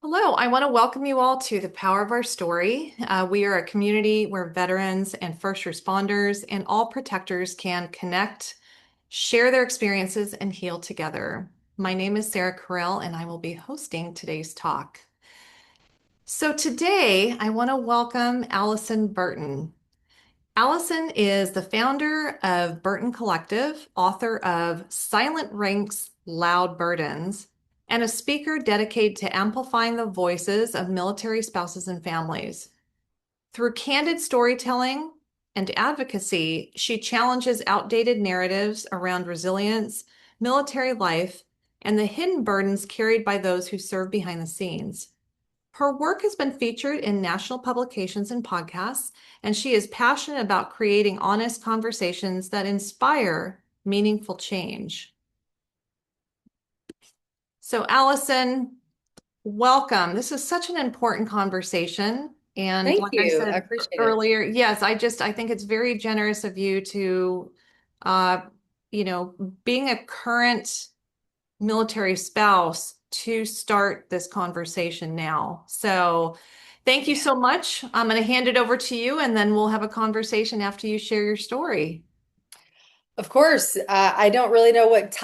Hello, I want to welcome you all to the Power of Our Story. We are a community where veterans and first responders and all protectors can connect, share their experiences, and heal together. My name is Sara Correll, and I will be hosting today's talk. So today, I want to welcome Allison Burton. Allison is the founder of Burton Collective, author of Silent Ranks, Loud Burdens, and a speaker dedicated to amplifying the voices of military spouses and families. Through candid storytelling and advocacy, she challenges outdated narratives around resilience, military life, and the hidden burdens carried by those who serve behind the scenes. Her work has been featured in national publications and podcasts, and she is passionate about creating honest conversations that inspire meaningful change. So, Allison, welcome. This is such an important conversation. And Thank like I you. I said appreciate it. earlier, yes, I think it's very generous of you to, uh, you know, being a current military spouse to start this conversation now. So thank you Yeah. so much. I'm going to hand it over to you and then we'll have a conversation after you share your story. Of course, I don't really know what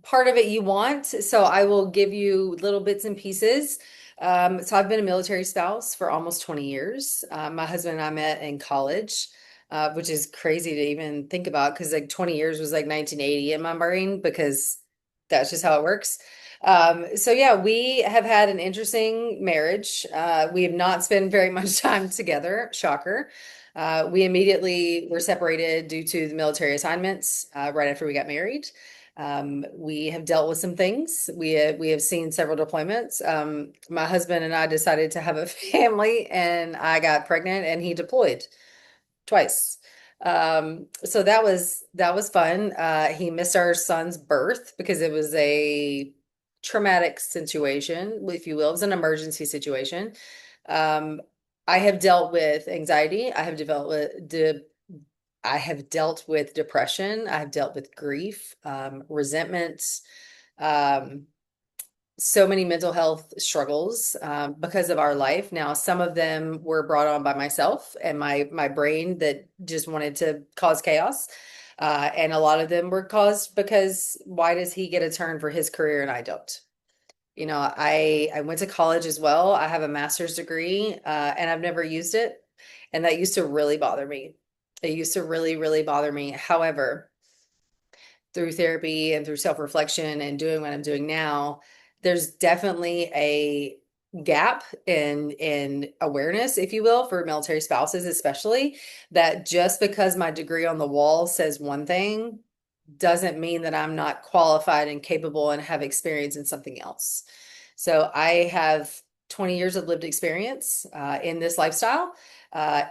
part of it you want, so I will give you little bits and pieces. So I've been a military spouse for almost 20 years. My husband and I met in college, which is crazy to even think about because like 20 years was like 1980 in my brain because that's just how it works. So yeah, we have had an interesting marriage. We have not spent very much time together, shocker. We immediately were separated due to the military assignments right after we got married. We have dealt with some things. We have seen several deployments. My husband and I decided to have a family, and I got pregnant, and he deployed twice. So that was fun. He missed our son's birth because it was a traumatic situation, if you will. It was an emergency situation. Um, I have dealt with anxiety. I have dealt with depression. I have dealt with grief, resentment, um, so many mental health struggles because of our life. Now, some of them were brought on by myself and my brain that just wanted to cause chaos. And a lot of them were caused because why does he get a turn for his career and I don't? I went to college as well. I have a master's degree, and I've never used it, and that used to really bother me. It used to really, really bother me. However, through therapy and through self-reflection and doing what I'm doing now, there's definitely a gap in awareness, if you will, for military spouses, especially that just because my degree on the wall says one thing doesn't mean that I'm not qualified and capable and have experience in something else. So I have 20 years of lived experience in this lifestyle.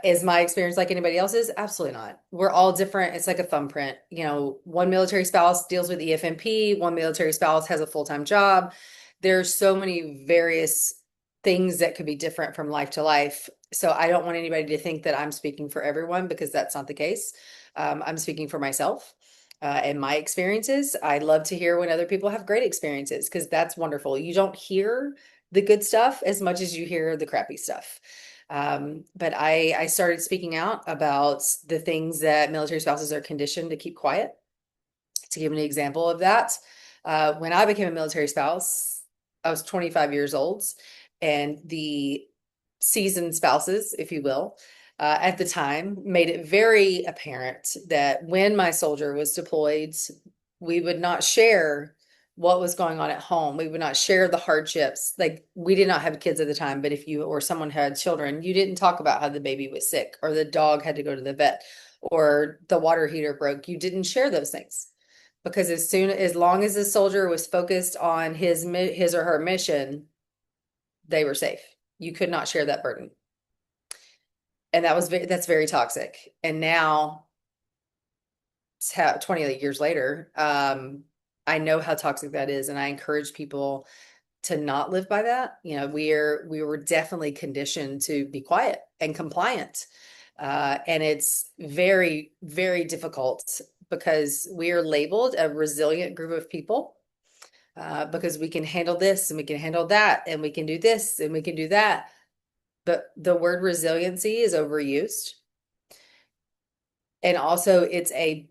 Is my experience like anybody else's? Absolutely not. We're all different. It's like a thumbprint. One military spouse deals with EFMP, one military spouse has a full-time job. There's so many various things that could be different from life to life. So I don't want anybody to think that I'm speaking for everyone because that's not the case. I'm speaking for myself and my experiences. I love to hear when other people have great experiences because that's wonderful. You don't hear the good stuff as much as you hear the crappy stuff. But I started speaking out about the things that military spouses are conditioned to keep quiet. To give an example of that, when I became a military spouse, I was 25 years old, and the seasoned spouses, if you will, at the time made it very apparent that when my soldier was deployed, we would not share what was going on at home. We would not share the hardships. Like we did not have kids at the time, but if you or someone had children, you didn't talk about how the baby was sick or the dog had to go to the vet or the water heater broke. You didn't share those things because as long as the soldier was focused on his or her mission, they were safe. You could not share that burden. And that's very toxic. And now 20 years later, I know how toxic that is, and I encourage people to not live by that. We were definitely conditioned to be quiet and compliant. And it's very, very difficult because we are labeled a resilient group of people. because we can handle this and we can handle that and we can do this and we can do that. But the word resiliency is overused. And also it's a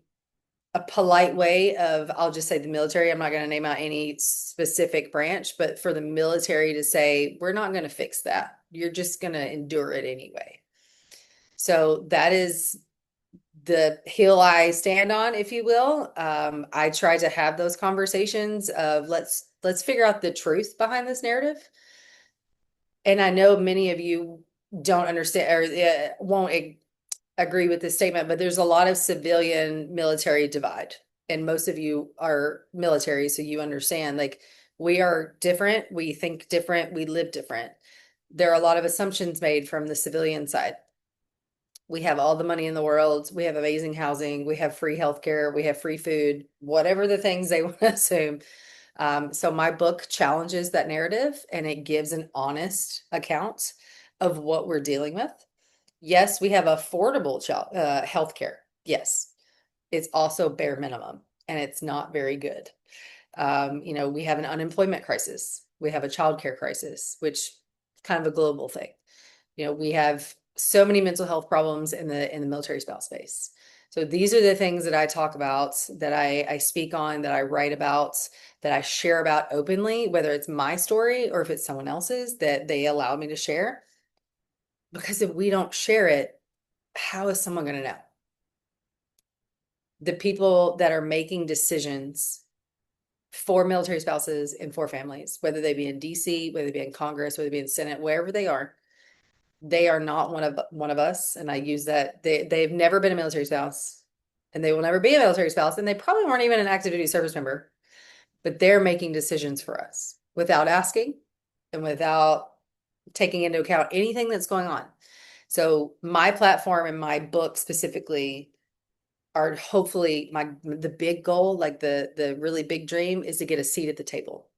polite way of, I'll just say the military, I'm not going to name out any specific branch, but for the military to say, we're not going to fix that. You're just going to endure it anyway. So that is the hill I stand on, if you will. I try to have those conversations of let's figure out the truth behind this narrative. And I know many of you don't understand or won't agree with this statement, but there's a lot of civilian military divide. And most of you are military, so you understand like we are different, we think different, we live different. There are a lot of assumptions made from the civilian side. We have all the money in the world, we have amazing housing, we have free healthcare, we have free food, whatever the things they want to assume. So my book challenges that narrative and it gives an honest account of what we're dealing with. Yes, we have affordable healthcare. Yes, it's also bare minimum and it's not very good. We have an unemployment crisis. We have a childcare crisis, which is kind of a global thing. We have so many mental health problems in the military spouse space. So these are the things that I talk about, that I speak on, that I write about, that I share about openly, whether it's my story or if it's someone else's that they allow me to share. Because if we don't share it, how is someone going to know? The people that are making decisions for military spouses and for families, whether they be in DC, whether they be in Congress, whether they be in Senate, wherever they are not one of us. And I use that they've never been a military spouse and they will never be a military spouse. And they probably weren't even an active duty service member, but they're making decisions for us without asking and without taking into account anything that's going on. So my platform and my book specifically are hopefully the big goal, like the really big dream is to get a seat at the table.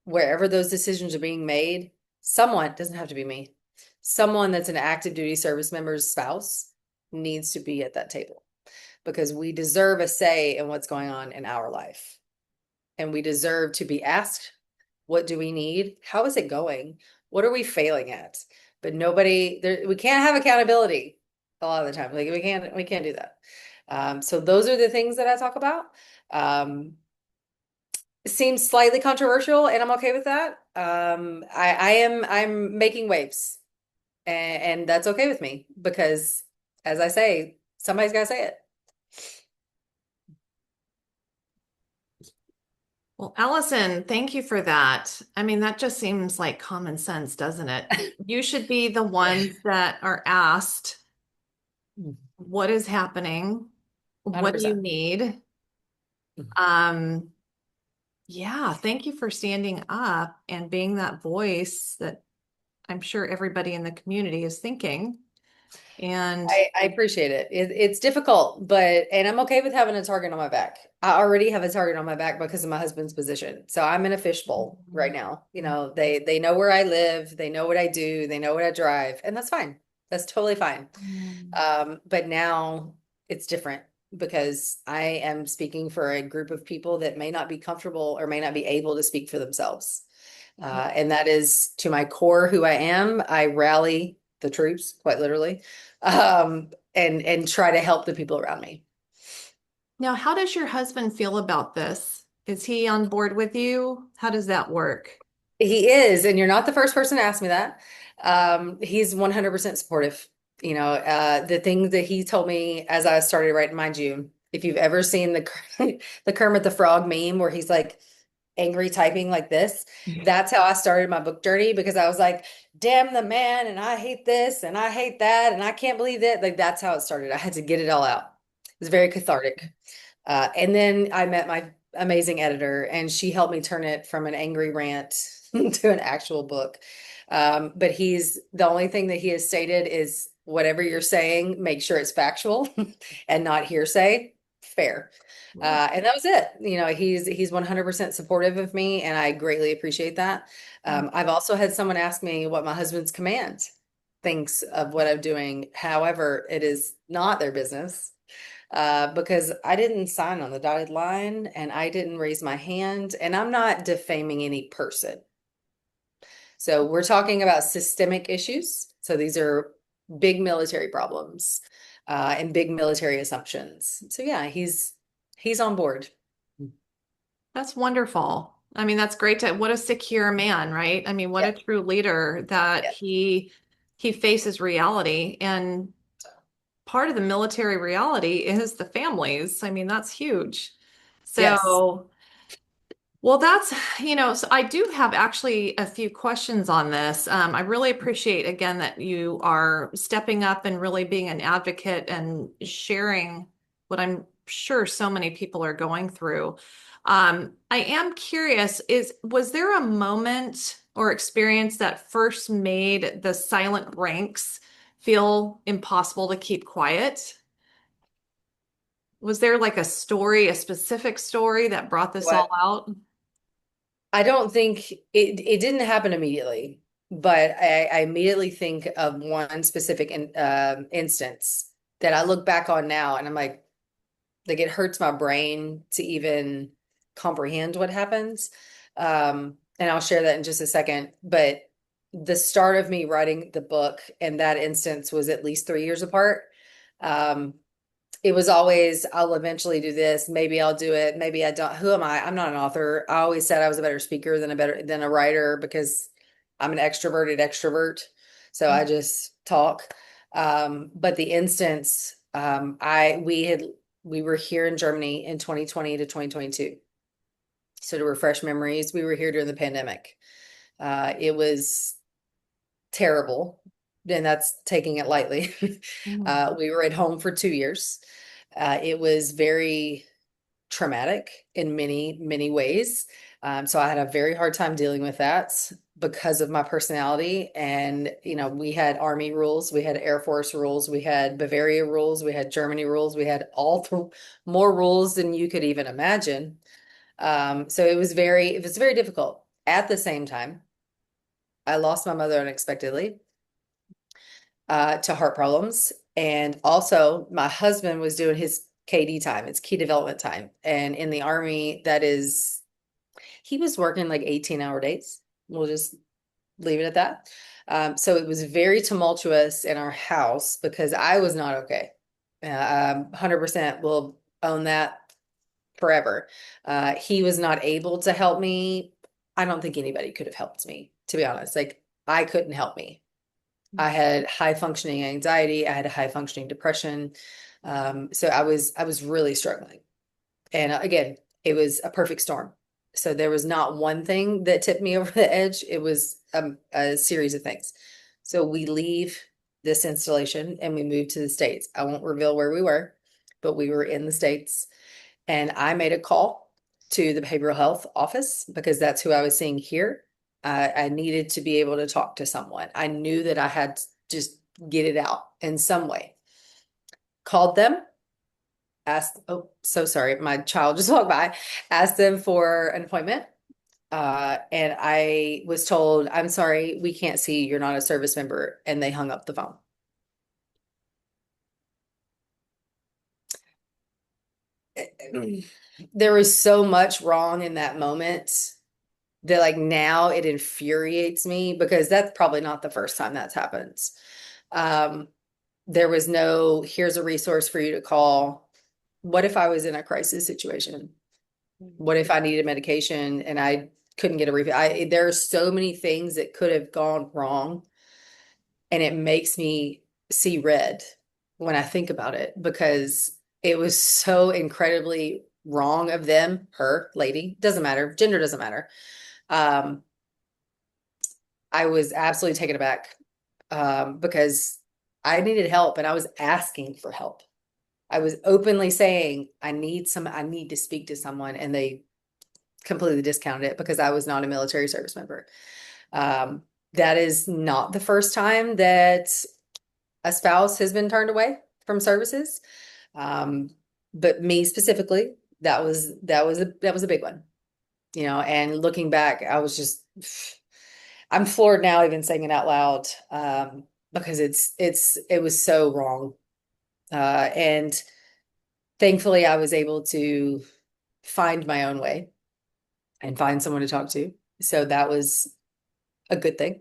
Wherever those decisions are being made, someone, doesn't have to be me, someone that's an active duty service member's spouse needs to be at that table because we deserve a say in what's going on in our life. And we deserve to be asked, what do we need? How is it going? What are we failing at? But we can't have accountability a lot of the time. Like we can't do that. So those are the things that I talk about. It seems slightly controversial and I'm okay with that. I'm making waves and that's okay with me because as I say, somebody's got to say it. Well, Allison, thank you for that. I mean, that just seems like common sense, doesn't it? You should be the ones that are asked, what is happening? What do you 100%. need? Yeah, thank you for standing up and being that voice that I'm sure everybody in the community is thinking. And I appreciate it. It's difficult, and I'm okay with having a target on my back. I already have a target on my back because of my husband's position. So I'm in a fishbowl right now. They know where I live, they know what I do, they know what I drive, and that's fine. That's totally fine. But now it's different because I am speaking for a group of people that may not be comfortable or may not be able to speak for themselves. And that is to my core who I am. I rally the troops, quite literally, and try to help the people around me. Now, how does your husband feel about this? Is he on board with you? How does that work? He is, and you're not the first person to ask me that. He's 100% supportive. The thing that he told me as I started writing, mind you, if you've ever seen the Kermit the Frog meme where he's like angry typing like this, that's how I started my book journey because I was like, damn the man, and I hate this, and I hate that, and I can't believe that. Like that's how it started. I had to get it all out. It was very cathartic. And then I met my amazing editor, and she helped me turn it from an angry rant to an actual book. But the only thing that he has stated is whatever you're saying, make sure it's factual and not hearsay. Fair. And that was it. He's 100% supportive of me, and I greatly appreciate that. I've also had someone ask me what my husband's command thinks of what I'm doing. However, it is not their business. because I didn't sign on the dotted line and I didn't raise my hand, and I'm not defaming any person. So we're talking about systemic issues. So these are big military problems, and big military assumptions. So yeah, he's on board. That's wonderful. I mean, that's great to, what a secure man, right? I mean, what Yeah, a true leader that yeah. he faces reality. And part of the military reality is the families. I mean, that's huge. Yes. So, well, that's, so I do have actually a few questions on this. I really appreciate, again, that you are stepping up and really being an advocate and sharing what I'm sure so many people are going through. I am curious, was there a moment or experience that first made the silent ranks feel impossible to keep quiet? Was there like a story, a specific story that brought this all What? out? I don't think it didn't happen immediately, but I immediately think of one specific instance that I look back on now, and I'm like it hurts my brain to even comprehend what happens. And I'll share that in just a second. But the start of me writing the book and that instance was at least 3 years apart. Um, it was always, I'll eventually do this. Maybe I'll do it. Maybe I don't. Who am I? I'm not an author. I always said I was a better speaker than a writer because I'm an extroverted extrovert. So I just talk. But the instance, we were here in Germany in 2020 to 2022. So to refresh memories, we were here during the pandemic. It was terrible, and that's taking it lightly. Mhm. We were at home for 2 years. It was very traumatic in many, many ways. So I had a very hard time dealing with that because of my personality. And, we had Army rules, we had Air Force rules, we had Bavaria rules, we had Germany rules, we had more rules than you could even imagine. So it was very difficult. At the same time, I lost my mother unexpectedly, to heart problems. And also, my husband was doing his KD time, it's key development time. And in the Army, he was working like 18-hour days. We'll just leave it at that. So it was very tumultuous in our house because I was not okay. 100% will own that forever. He was not able to help me. I don't think anybody could have helped me, to be honest. Like, I couldn't help me. I had high functioning anxiety. I had a high functioning depression. So I was really struggling. And again, it was a perfect storm. So there was not one thing that tipped me over the edge. It was a series of things. So we leave this installation and we moved to the States. I won't reveal where we were, but we were in the States. And I made a call to the behavioral health office because that's who I was seeing here. I needed to be able to talk to someone. I knew that I had to just get it out in some way. Called them, asked, oh, so sorry, my child just walked by, asked them for an appointment. And I was told, I'm sorry, we can't see, you're not a service member. And they hung up the phone. There was so much wrong in that moment that, like, now it infuriates me because that's probably not the first time that's happened. Um, there was no, here's a resource for you to call. What if I was in a crisis situation? What if I needed medication and I couldn't get a refill? There are so many things that could have gone wrong, and it makes me see red when I think about it because it was so incredibly wrong of them, her, lady, doesn't matter, gender doesn't matter. Um, I was absolutely taken aback, because I needed help and I was asking for help. I was openly saying, I need to speak to someone, and they completely discounted it because I was not a military service member. Um, that is not the first time that a spouse has been turned away from services. Um, but me specifically, that was a big one, and looking back, I was just, I'm floored now even saying it out loud, because it was so wrong. And thankfully I was able to find my own way and find someone to talk to. So that was a good thing.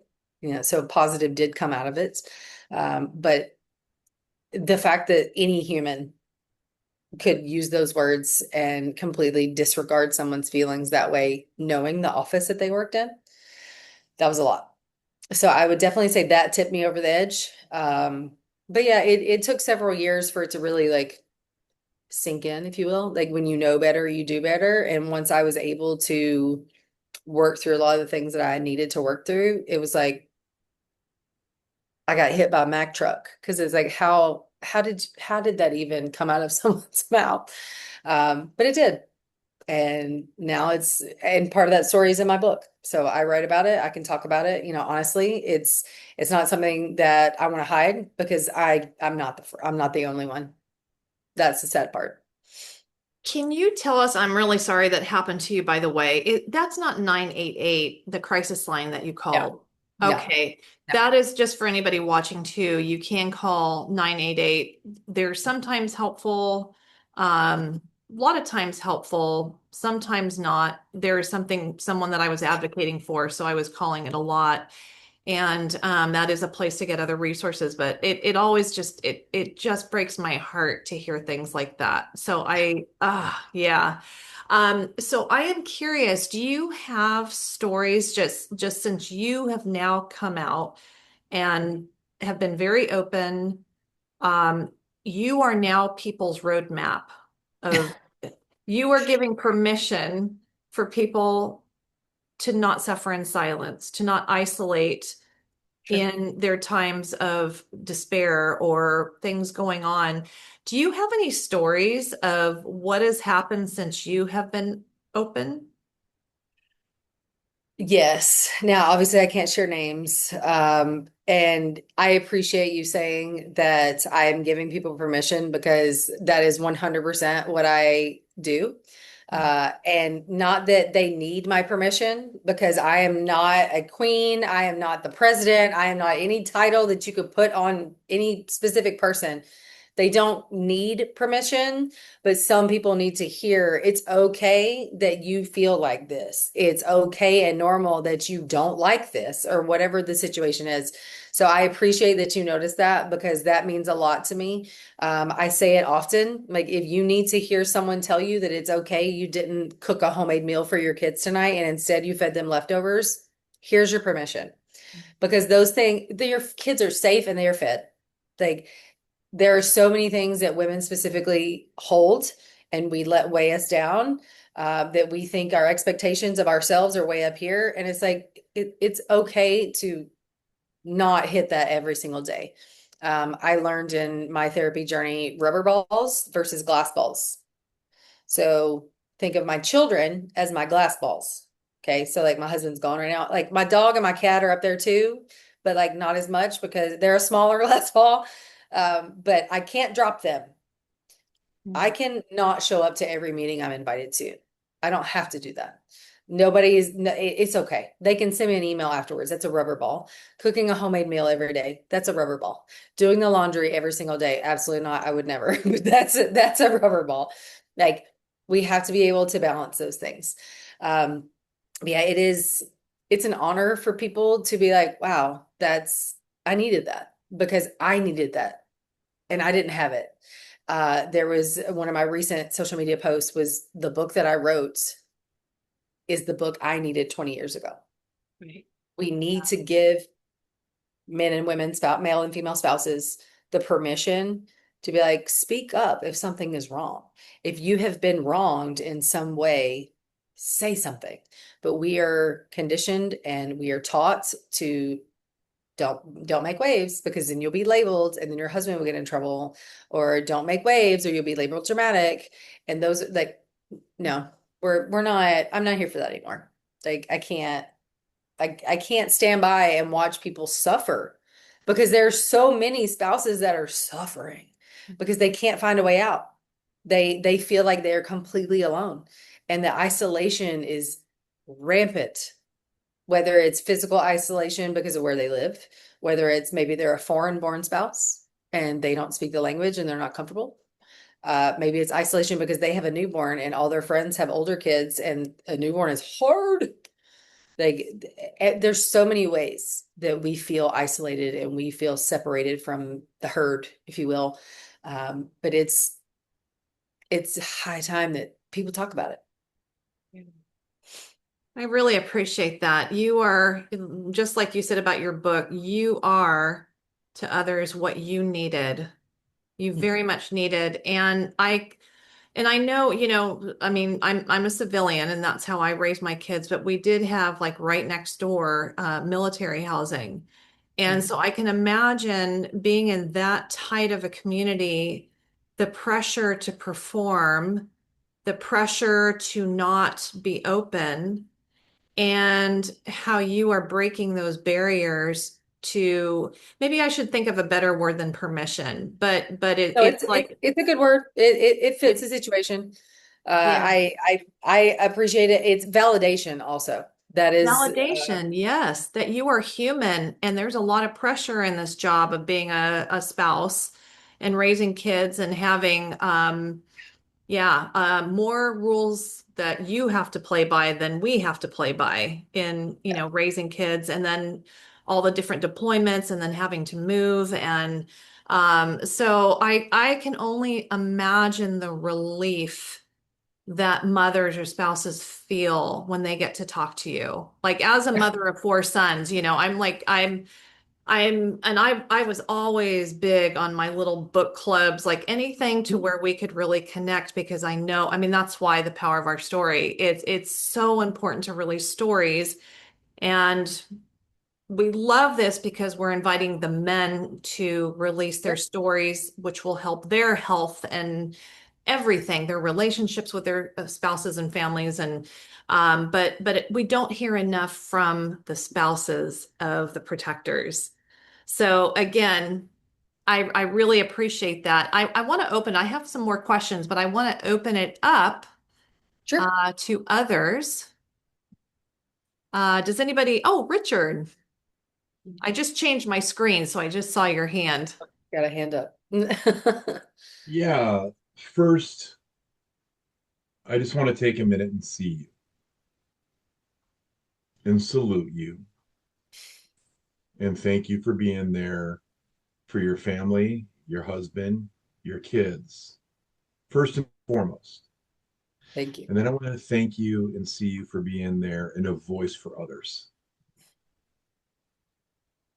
So positive did come out of it. But the fact that any human could use those words and completely disregard someone's feelings that way, knowing the office that they worked in, that was a lot. So I would definitely say that tipped me over the edge. But yeah, it took several years for it to really like sink in, if you will. Like when you know better, you do better. And once I was able to work through a lot of the things that I needed to work through, it was like I got hit by a Mack truck because it's like how did that even come out of someone's mouth? But it did. And now and part of that story is in my book. So I write about it. I can talk about it. Honestly, it's not something that I want to hide because I'm not the only one. That's the sad part. Can you tell us, I'm really sorry that happened to you, by the way. That's not 988, the crisis line that you No, called. no, Okay. no. That is just for anybody watching too. You can call 988. They're sometimes helpful, a lot of times helpful, sometimes not. There is someone that I was advocating for, so I was calling it a lot. And that is a place to get other resources, but it always it just breaks my heart to hear things like that. So yeah. So I am curious, do you have stories just since you have now come out and have been very open? um you are now people's roadmap of you are giving permission for people to not suffer in silence, to not isolate Sure. in their times of despair or things going on. Do you have any stories of what has happened since you have been open? Yes. Now, obviously, I can't share names. And I appreciate you saying that I am giving people permission because that is 100% what I do. And not that they need my permission because I am not a queen. I am not the president. I am not any title that you could put on any specific person. They don't need permission, but some people need to hear it's okay that you feel like this. It's okay and normal that you don't like this or whatever the situation is. So I appreciate that you noticed that because that means a lot to me. I say it often, like if you need to hear someone tell you that it's okay, you didn't cook a homemade meal for your kids tonight and instead you fed them leftovers, here's your permission. Because those things, your kids are safe and they are fed. Like there are so many things that women specifically hold and we let weigh us down, that we think our expectations of ourselves are way up here. And it's like, it's okay to not hit that every single day. I learned in my therapy journey rubber balls versus glass balls. So think of my children as my glass balls. Okay. So like my husband's gone right now. Like my dog and my cat are up there too, but like not as much because they're a smaller glass ball. But I can't drop them. I Mm. can not show up to every meeting I'm invited to. I don't have to do that. Nobody is, it's okay. They can send me an email afterwards. That's a rubber ball. Cooking a homemade meal every day. That's a rubber ball. Doing the laundry every single day. Absolutely not. I would never. That's a rubber ball. Like we have to be able to balance those things. Um, yeah, it's an honor for people to be like, wow, I needed that because I needed that and I didn't have it. There was one of my recent social media posts was the book that I wrote is the book I needed 20 years ago. Right. We need to give men and women, male and female spouses, the permission to be like, speak up if something is wrong. If you have been wronged in some way, say something. But we are conditioned and we are taught to don't make waves because then you'll be labeled and then your husband will get in trouble, or don't make waves or you'll be labeled dramatic. And those like, no, we're not, I'm not here for that anymore. Like I can't stand by and watch people suffer because there are so many spouses that are suffering because they can't find a way out. They feel like they're completely alone and the isolation is rampant, whether it's physical isolation because of where they live, whether it's maybe they're a foreign born spouse and they don't speak the language and they're not comfortable. Maybe it's isolation because they have a newborn and all their friends have older kids, and a newborn is hard. There's so many ways that we feel isolated and we feel separated from the herd, if you will. But it's high time that people talk about it. I really appreciate that. You are, just like you said about your book, you are to others what you needed. You very much needed. And I know, I mean, I'm a civilian and that's how I raised my kids, but we did have like right next door military housing. And so I can imagine being in that tight of a community, the pressure to perform, the pressure to not be open, and how you are breaking those barriers to, maybe I should think of a better word than permission, but No, it's like it's a good word. It fits it, the situation. yeah. I appreciate it. It's validation also. That is Validation, yes, that you are human, and there's a lot of pressure in this job of being a spouse and raising kids and having, yeah, more rules that you have to play by than we have to play by in, raising kids, and then all the different deployments, and then having to move, and so I can only imagine the relief that mothers or spouses feel when they get to talk to you. Like as a mother of four sons, and I was always big on my little book clubs, like anything to where we could really connect because I know, I mean, that's why the power of our story. It's so important to release stories. And we love this because we're inviting the men to release their Yep. stories, which will help their health and everything, their relationships with their spouses and families. And but we don't hear enough from the spouses of the protectors. So again, I really appreciate that. I want to open, I have some more questions, but I want to open it up Sure. to others. Does anybody, oh, Richard, I just changed my screen, so I just saw your hand. Got a hand up. Yeah, first, I just want to take a minute and see you and salute you and thank you for being there for your family, your husband, your kids, first and foremost. Thank you. And then I want to thank you and see you for being there and a voice for others.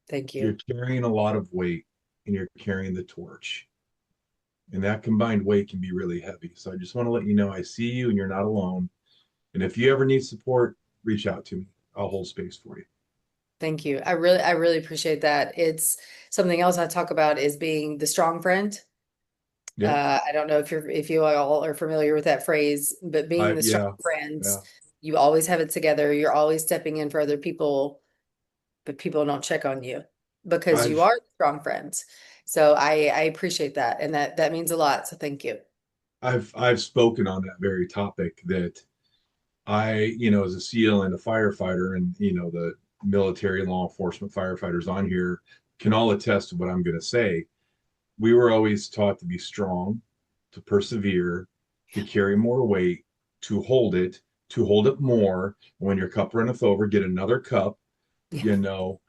Thank You're you. carrying a lot of weight and you're carrying the torch. And that combined weight can be really heavy. So I just want to let you know I see you and you're not alone. And if you ever need support, reach out to me. I'll hold space for you. Thank you. I really appreciate that. It's something else I talk about is being the strong friend. Yeah. I don't know if you all are familiar with that phrase, but being the strong Yeah. friends, Yeah. you always have it together. You're always stepping in for other people, but people don't check on you because you I've are strong friends. So I appreciate that, and that means a lot. So thank you. I've spoken on that very topic that as a SEAL and a firefighter and the military and law enforcement firefighters on here can all attest to what I'm going to say. We were always taught to be strong, to persevere, to carry more weight, to hold it more. When your cup runneth over, get another cup, Yeah, you know,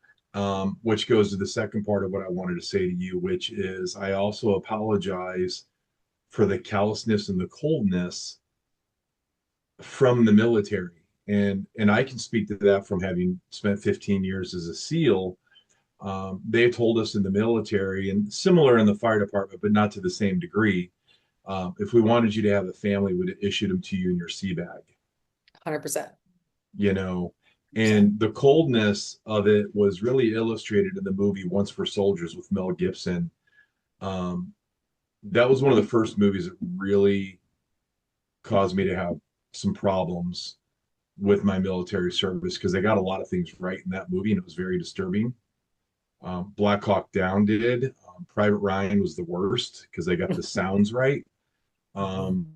which goes to the second part of what I wanted to say to you, which is I also apologize for the callousness and the coldness from the military. And I can speak to that from having spent 15 years as a SEAL. They told us in the military and similar in the fire department, but not to the same degree. If we wanted you to have a family, we'd have issued them to you in your sea bag, 100%. you know. And the coldness of it was really illustrated in the movie Once for Soldiers with Mel Gibson. Um, that was one of the first movies that really caused me to have some problems with my military service because they got a lot of things right in that movie and it was very disturbing. Black Hawk Down did. Private Ryan was the worst because they got the sounds right. Um,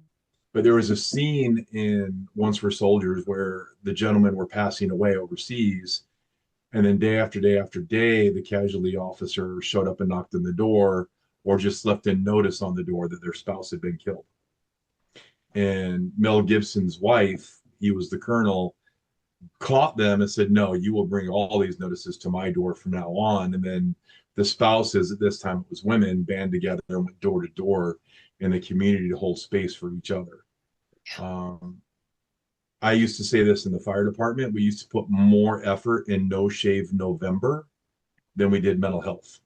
but there was a scene in Once for Soldiers where the gentlemen were passing away overseas. And then day after day after day, the casualty officer showed up and knocked on the door or just left a notice on the door that their spouse had been killed. And Mel Gibson's wife, he was the colonel, caught them and said, no, you will bring all these notices to my door from now on. And then the spouses, at this time it was women, band together and went door to door in the community to hold space for each other. I used to say this in the fire department. We used to put more effort in No Shave November than we did mental health.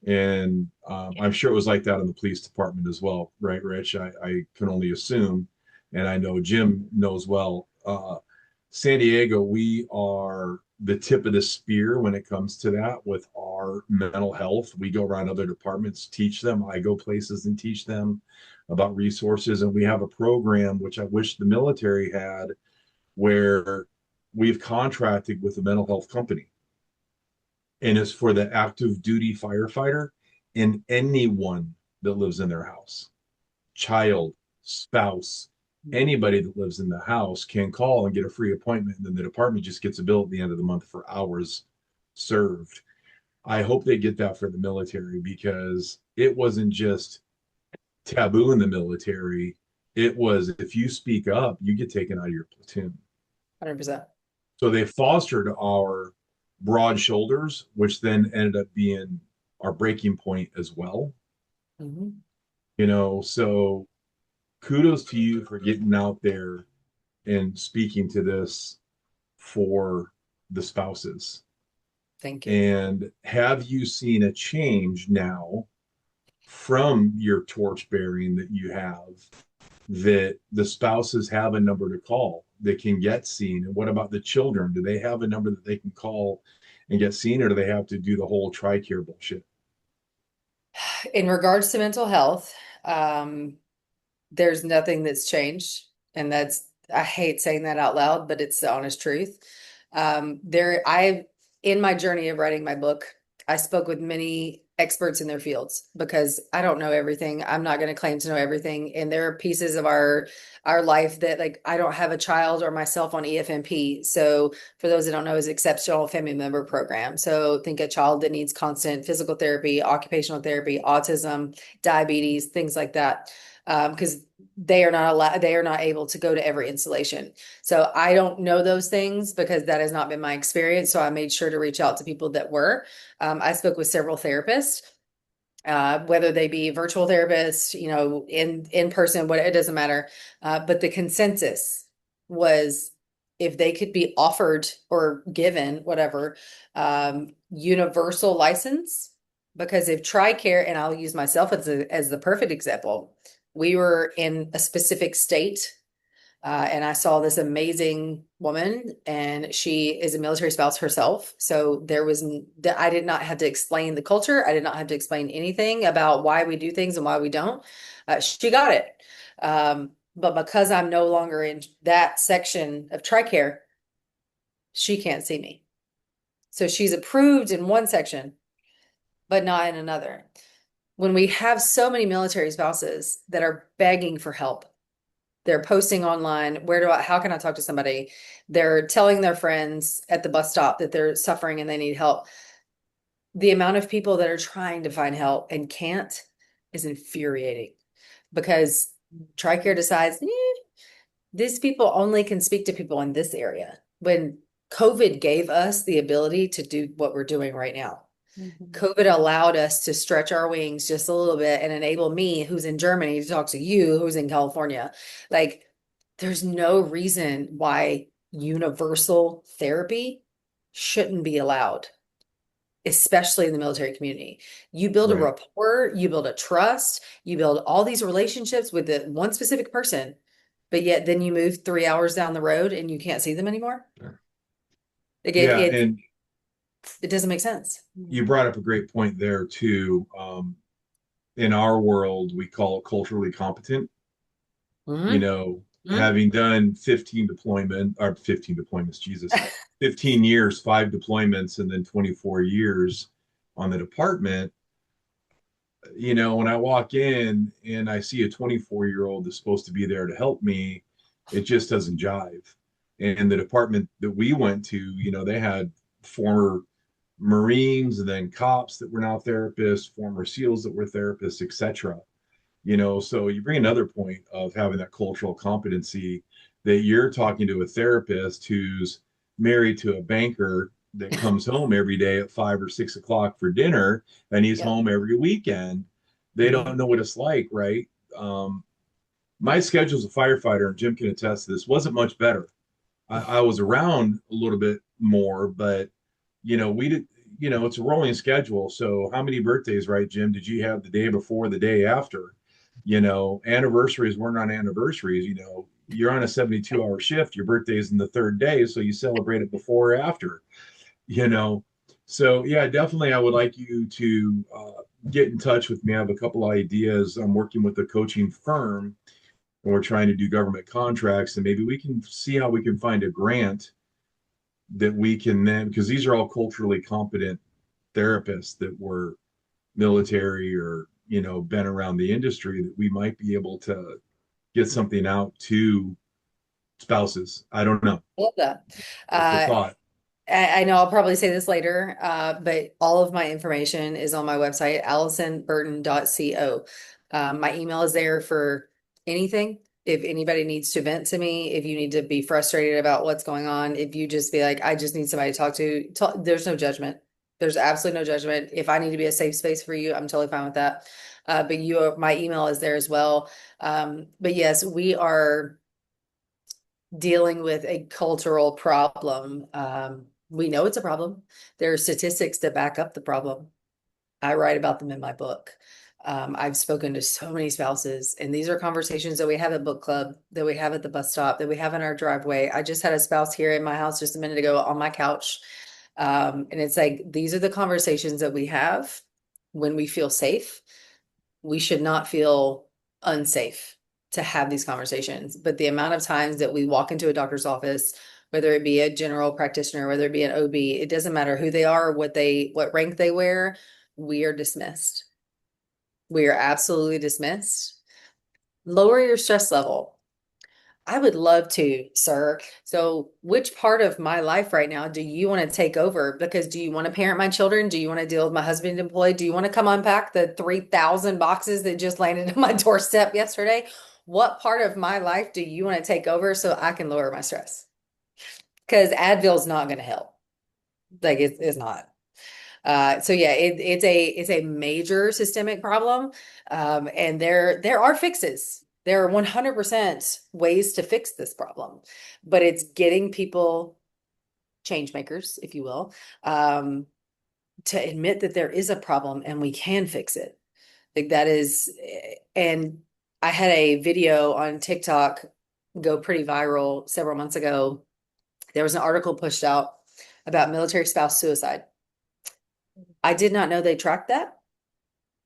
And I'm sure it was like that in the police department as well, right, Rich? I can only assume, and I know Jim knows well. San Diego, we are the tip of the spear when it comes to that with our mental health. We go around other departments, teach them. I go places and teach them about resources. And we have a program, which I wish the military had, where we've contracted with a mental health company. And it's for the active duty firefighter and anyone that lives in their house, child, spouse, anybody that lives in the house can call and get a free appointment. And then the department just gets a bill at the end of the month for hours served. I hope they get that for the military, because it wasn't just taboo in the military. It was, if you speak up, you get taken out of your platoon. 100%. So they fostered our broad shoulders, which then ended up being our breaking point as well. Mm-hmm. You know, so kudos to you for getting out there and speaking to this for the spouses. Thank you. And have you seen a change now from your torch bearing that you have, that the spouses have a number to call that can get seen? And what about the children? Do they have a number that they can call and get seen, or do they have to do the whole TRICARE bullshit? In regards to mental health, there's nothing that's changed. And I hate saying that out loud, but it's the honest truth. In my journey of writing my book, I spoke with many experts in their fields, because I don't know everything. I'm not going to claim to know everything. And there are pieces of our life that, like, I don't have a child or myself on EFMP. So for those that don't know, is Exceptional Family Member Program. So think a child that needs constant physical therapy, occupational therapy, autism, diabetes, things like that. Because they are not able to go to every installation. So I don't know those things because that has not been my experience. So I made sure to reach out to people that were. I spoke with several therapists, whether they be virtual therapists, in person, it doesn't matter. But the consensus was, if they could be offered or given whatever, universal license, because if TRICARE, and I'll use myself as the perfect example, we were in a specific state, and I saw this amazing woman, and she is a military spouse herself. So I did not have to explain the culture. I did not have to explain anything about why we do things and why we don't. She got it. But because I'm no longer in that section of TRICARE, she can't see me. So she's approved in one section, but not in another. When we have so many military spouses that are begging for help, they're posting online, how can I talk to somebody? They're telling their friends at the bus stop that they're suffering and they need help. The amount of people that are trying to find help and can't is infuriating, because TRICARE decides, these people only can speak to people in this area, when COVID gave us the ability to do what we're doing right now. Mm-hmm. COVID allowed us to stretch our wings just a little bit and enable me, who's in Germany, to talk to you, who's in California. Like, there's no reason why universal therapy shouldn't be allowed, especially in the military community. You build a rapport, you build a trust, you build all these relationships with the one specific person, but yet then you move 3 hours down the road and you can't see them anymore. And it doesn't make sense. You brought up a great point there too. In our world, we call it culturally competent. Mm-hmm. Having done 15 deployments, Jesus, 15 years, 5 deployments, and then 24 years on the department. When I walk in and I see a 24-year-old that's supposed to be there to help me, it just doesn't jive. And the department that we went to, they had former Marines and then cops that were now therapists, former SEALs that were therapists, etc. So you bring another point of having that cultural competency that you're talking to a therapist who's married to a banker that comes home every day at 5 or 6 o'clock for dinner and he's Yep. home every weekend. They Mhm. don't know what it's like, right? Um, my schedule as a firefighter, and Jim can attest to this, wasn't much better. I was around a little bit more, but we did, it's a rolling schedule. So how many birthdays, right, Jim, did you have the day before, the day after? Anniversaries weren't on anniversaries. You're on a 72-hour shift. Your birthday's in the third day, so you celebrate it before or after. You know, so yeah, definitely, I would like you to get in touch with me. I have a couple ideas. I'm working with a coaching firm, and we're trying to do government contracts, and maybe we can see how we can find a grant that we can then, because these are all culturally competent therapists that were military or been around the industry, that we might be able to get something out to spouses. I don't know. Love that. Just a Uh, thought. I know I'll probably say this later, but all of my information is on my website, AllisonBurton.co. My email is there for anything. If anybody needs to vent to me, if you need to be frustrated about what's going on, if you just be like, I just need somebody to talk, there's no judgment. There's absolutely no judgment. If I need to be a safe space for you, I'm totally fine with that. My email is there as well. But yes, we are dealing with a cultural problem. We know it's a problem. There are statistics that back up the problem. I write about them in my book. I've spoken to so many spouses, and these are conversations that we have at book club, that we have at the bus stop, that we have in our driveway. I just had a spouse here in my house just a minute ago on my couch. And it's like, these are the conversations that we have when we feel safe. We should not feel unsafe to have these conversations. But the amount of times that we walk into a doctor's office, whether it be a general practitioner, whether it be an OB, it doesn't matter who they are, what rank they wear, we are dismissed. We are absolutely dismissed. Lower your stress level. I would love to, sir. So, which part of my life right now do you want to take over? Because do you want to parent my children? Do you want to deal with my husband employed? Do you want to come unpack the 3,000 boxes that just landed on my doorstep yesterday? What part of my life do you want to take over so I can lower my stress? Because Advil's not going to help. Like it's not. So yeah, it's a major systemic problem, and there are fixes. There are 100% ways to fix this problem, but it's getting people, change makers, if you will, to admit that there is a problem and we can fix it. Like that is, and I had a video on TikTok go pretty viral several months ago. There was an article pushed out about military spouse suicide. I did not know they tracked that.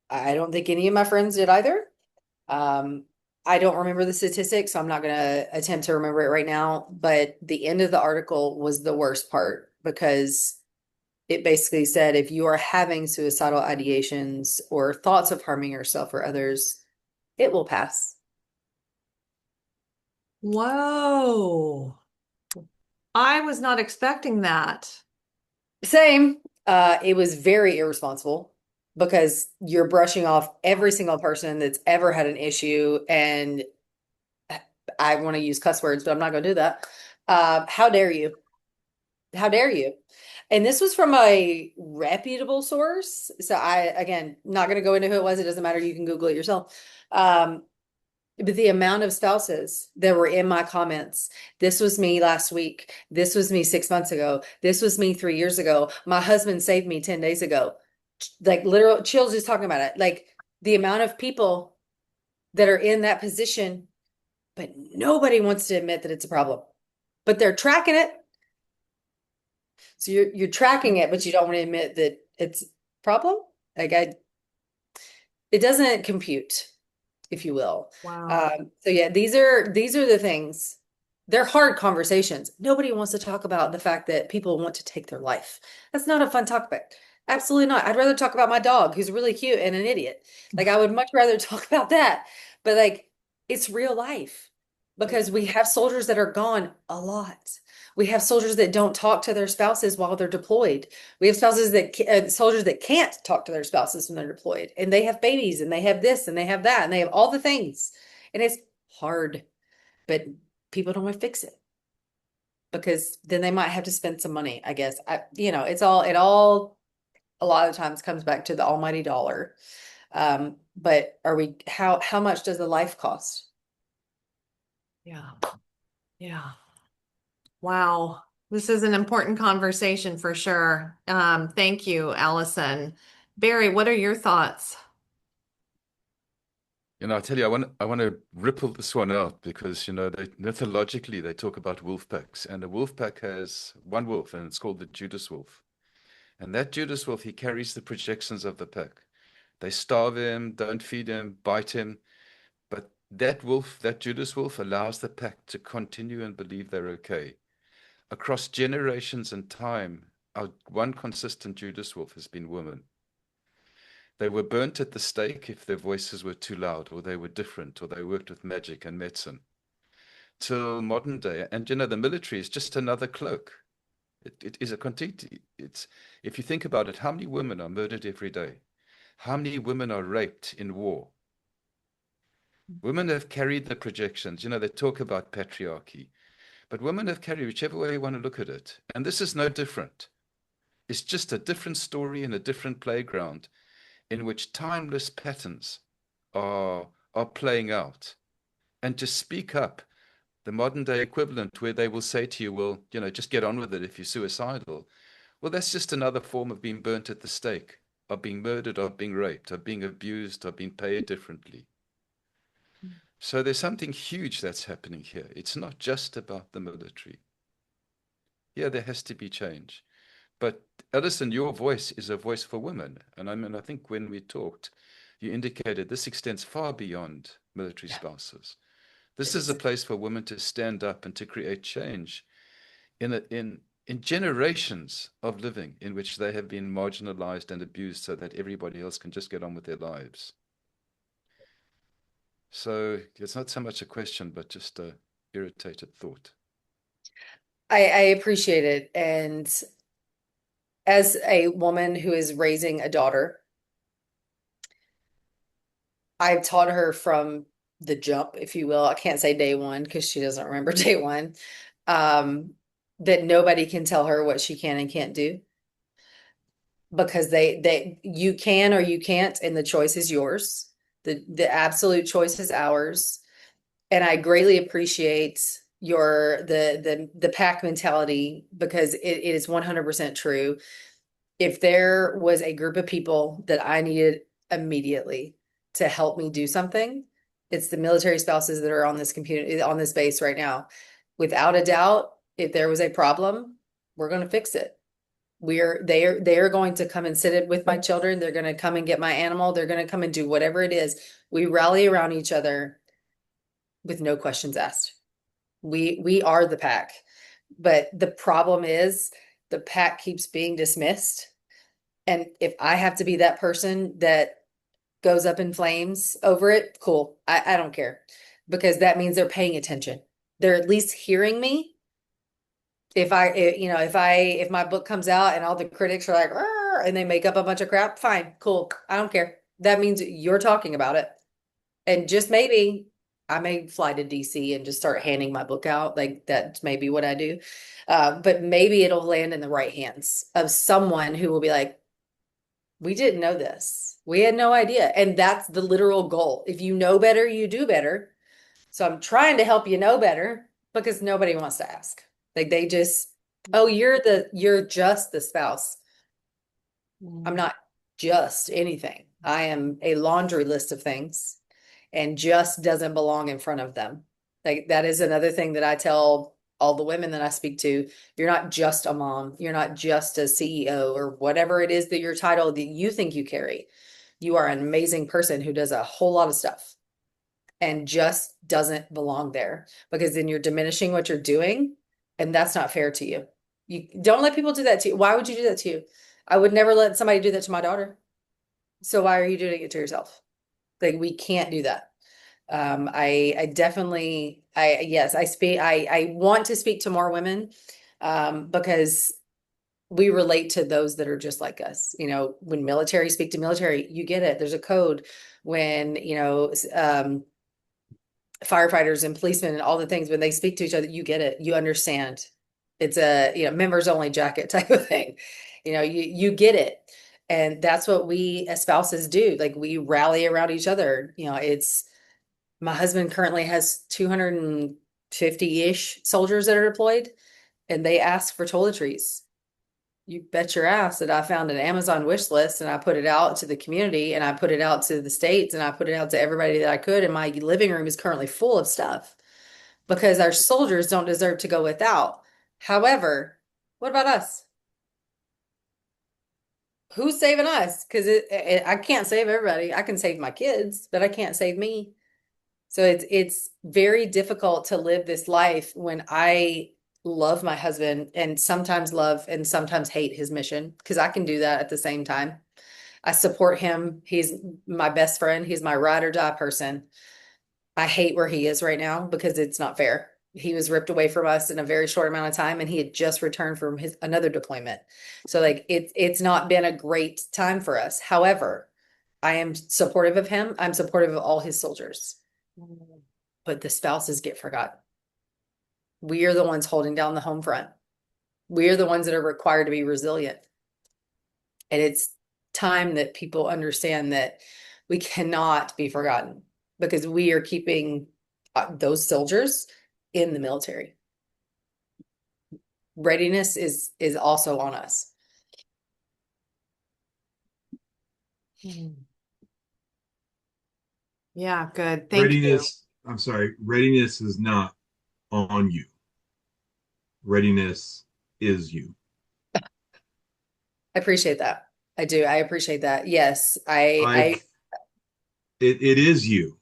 I don't think any of my friends did either. Um, I don't remember the statistics, so I'm not going to attempt to remember it right now. But the end of the article was the worst part because it basically said if you are having suicidal ideations or thoughts of harming yourself or others, it will pass. Whoa. I was not expecting that. Same. It was very irresponsible because you're brushing off every single person that's ever had an issue. And I want to use cuss words, but I'm not going to do that. How dare you? How dare you? And this was from a reputable source. So again, not going to go into who it was. It doesn't matter. You can Google it yourself. But the amount of spouses that were in my comments, this was me last week. This was me 6 months ago. This was me 3 years ago. My husband saved me 10 days ago. Like literal chills just talking about it. Like the amount of people that are in that position, but nobody wants to admit that it's a problem. But they're tracking it. So you're tracking it, but you don't want to admit that it's a problem. Like it doesn't compute, if you will. Wow. So yeah, these are the things. They're hard conversations. Nobody wants to talk about the fact that people want to take their life. That's not a fun topic. Absolutely not. I'd rather talk about my dog who's really cute and an idiot. Like I would much rather talk about that. But like it's real life because we have soldiers that are gone a lot. We have soldiers that don't talk to their spouses while they're deployed. We have soldiers that can't talk to their spouses when they're deployed, and they have babies, and they have this, and they have that, and they have all the things, and it's hard, but people don't want to fix it because then they might have to spend some money, I guess. It all a lot of times comes back to the almighty dollar. But how much does a life cost? Yeah. Yeah. Wow. This is an important conversation for sure. Thank you, Allison. Barry, what are your thoughts? I tell you, I want to ripple this one out because, they mythologically they talk about wolf packs, and a wolf pack has one wolf, and it's called the Judas wolf. And that Judas wolf, he carries the projections of the pack. They starve him, don't feed him, bite him, but that wolf, that Judas wolf, allows the pack to continue and believe they're okay. Across generations and time, our one consistent Judas wolf has been women. They were burnt at the stake if their voices were too loud, or they were different, or they worked with magic and medicine. Till modern day, and the military is just another cloak. It is a complete. It's If you think about it, how many women are murdered every day? How many women are raped in war? Women have carried the projections. They talk about patriarchy, but women have carried whichever way you want to look at it, and this is no different. It's just a different story and a different playground in which timeless patterns are playing out. And to speak up, the modern day equivalent where they will say to you, well, just get on with it if you're suicidal. Well, that's just another form of being burnt at the stake, of being murdered, of being raped, of being abused, of being paid differently. So there's something huge that's happening here. It's not just about the military. Yeah, there has to be change. But Edison, your voice is a voice for women. And I think when we talked, you indicated this extends far beyond military spouses. This is a place for women to stand up and to create change in generations of living in which they have been marginalized and abused so that everybody else can just get on with their lives. So it's not so much a question, but just a irritated thought. I appreciate it. And as a woman who is raising a daughter, I've taught her from the jump, if you will. I can't say day one because she doesn't remember day one. That nobody can tell her what she can and can't do because you can or you can't, and the choice is yours. The absolute choice is ours. And I greatly appreciate the pack mentality because it is 100% true. If there was a group of people that I needed immediately to help me do something, it's the military spouses that are on this base right now. Without a doubt, if there was a problem, we're going to fix it. They are going to come and sit it with my children. They're going to come and get my animal. They're going to come and do whatever it is. We rally around each other with no questions asked. We are the pack. But the problem is the pack keeps being dismissed. And if I have to be that person that goes up in flames over it, cool. I don't care because that means they're paying attention. They're at least hearing me. If my book comes out and all the critics are like, and they make up a bunch of crap, fine, cool. I don't care. That means you're talking about it. And just maybe I may fly to DC and just start handing my book out. Like that's maybe what I do. But maybe it'll land in the right hands of someone who will be like, we didn't know this. We had no idea. And that's the literal goal. If you know better, you do better. So I'm trying to help you know better because nobody wants to ask. Like they just, oh, you're just the spouse. I'm not just anything. I am a laundry list of things, and just doesn't belong in front of them. Like that is another thing that I tell all the women that I speak to. You're not just a mom. You're not just a CEO or whatever it is that your title that you think you carry. You are an amazing person who does a whole lot of stuff and just doesn't belong there because then you're diminishing what you're doing. And that's not fair to you. You don't let people do that to you. Why would you do that to you? I would never let somebody do that to my daughter. So why are you doing it to yourself? Like we can't do that. I definitely, yes, I want to speak to more women. because we relate to those that are just like us. You know, when military speak to military, you get it. There's a code. When, firefighters and policemen and all the things, when they speak to each other, you get it. You understand. It's a, members only jacket type of thing. You get it. And that's what we as spouses do. Like, we rally around each other. It's, my husband currently has 250-ish soldiers that are deployed, and they ask for toiletries. You bet your ass that I found an Amazon wish list, and I put it out to the community, and I put it out to the states, and I put it out to everybody that I could. And my living room is currently full of stuff because our soldiers don't deserve to go without. However, what about us? Who's saving us? Because I can't save everybody. I can save my kids, but I can't save me. So it's very difficult to live this life when I love my husband and sometimes love and sometimes hate his mission, because I can do that at the same time. I support him. He's my best friend. He's my ride or die person. I hate where he is right now because it's not fair. He was ripped away from us in a very short amount of time, and he had just returned from another deployment. So like it's not been a great time for us. However, I am supportive of him. I'm supportive of all his soldiers. But the spouses get forgotten. We are the ones holding down the home front. We are the ones that are required to be resilient. And it's time that people understand that we cannot be forgotten, because we are keeping those soldiers in the military. Readiness is also on us. Yeah, good. Thank you. Readiness is not on you. Readiness is you. I appreciate that. I do. I appreciate that. Yes. It is you.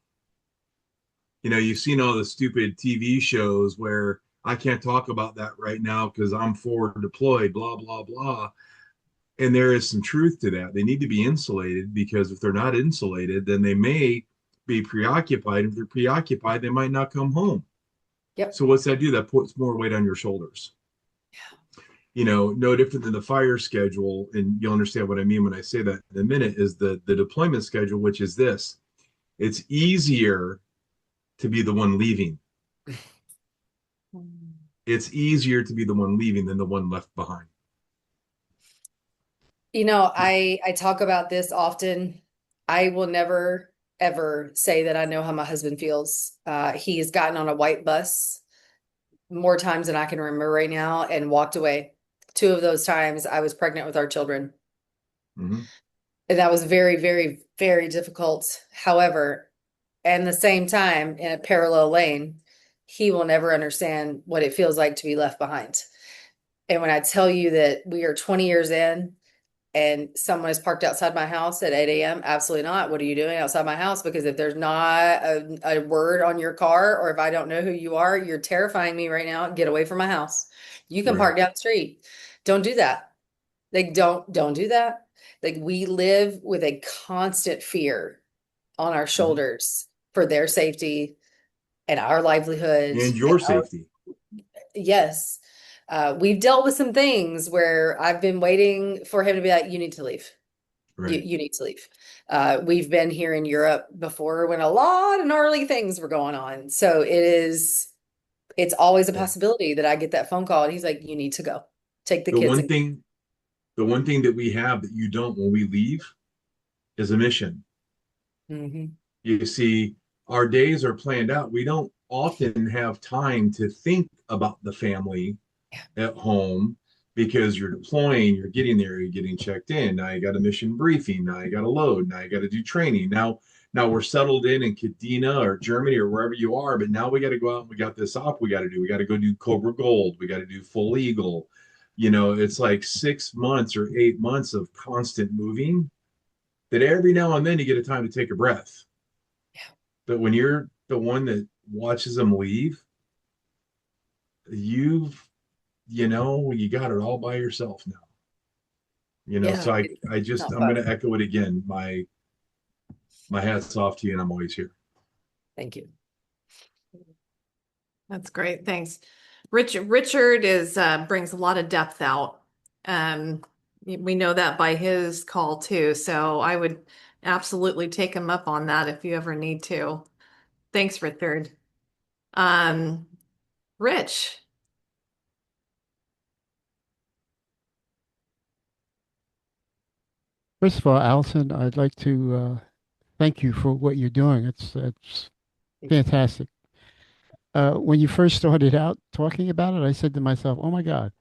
You've seen all the stupid TV shows where I can't talk about that right now because I'm forward deployed, blah, blah, blah. And there is some truth to that. They need to be insulated, because if they're not insulated, then they may be preoccupied. If they're preoccupied, they might not come home. Yep. So what's that do? That puts more weight on your shoulders. No different than the fire schedule, and you'll understand what I mean when I say that in a minute, is the deployment schedule, which is this. It's easier to be the one leaving. It's easier to be the one leaving than the one left behind. I talk about this often. I will never, ever say that I know how my husband feels. He has gotten on a white bus more times than I can remember right now and walked away. 2 of those times I was pregnant with our children. Mm-hmm. And that was very, very, very difficult. However, at the same time, in a parallel lane, he will never understand what it feels like to be left behind. And when I tell you that we are 20 years in and someone is parked outside my house at 8 a.m., absolutely not. What are you doing outside my house? Because if there's not a word on your car, or if I don't know who you are, you're terrifying me right now. Get away from my house. You can park down the street. Don't do that. Like, don't do that. Like, we live with a constant fear on our shoulders for their safety and our livelihood. And your safety. Yes. We've dealt with some things where I've been waiting for him to be like, you need to leave. Right. You need to leave. We've been here in Europe before when a lot of gnarly things were going on. So it's always a possibility that I get that phone call and he's like, you need to go. Take the kids. The one thing that we have that you don't when we leave is a mission. Mm-hmm. You see, our days are planned out. We don't often have time to think about the family at home, because you're deploying, you're getting there, you're getting checked in. Now you got a mission briefing. Now you got to load. Now you got to do training. Now we're settled in Kadena or Germany or wherever you are, but now we got to go out and we got this op we got to do. We got to go do Cobra Gold. We got to do Full Eagle. It's like 6 months or 8 months of constant moving, that every now and then you get a time to take a breath. Yeah. But when you're the one that watches them leave, you got it all by yourself now. So I'm going to echo it again. My hat's off to you, and I'm always here. Thank you. That's great. Thanks. Richard is brings a lot of depth out. We know that by his call too. So I would absolutely take him up on that if you ever need to. Thanks, Richard. Um, Rich. First of all, Allison, I'd like to thank you for what you're doing. It's fantastic. When you first started out talking about it, I said to myself, "Oh my God,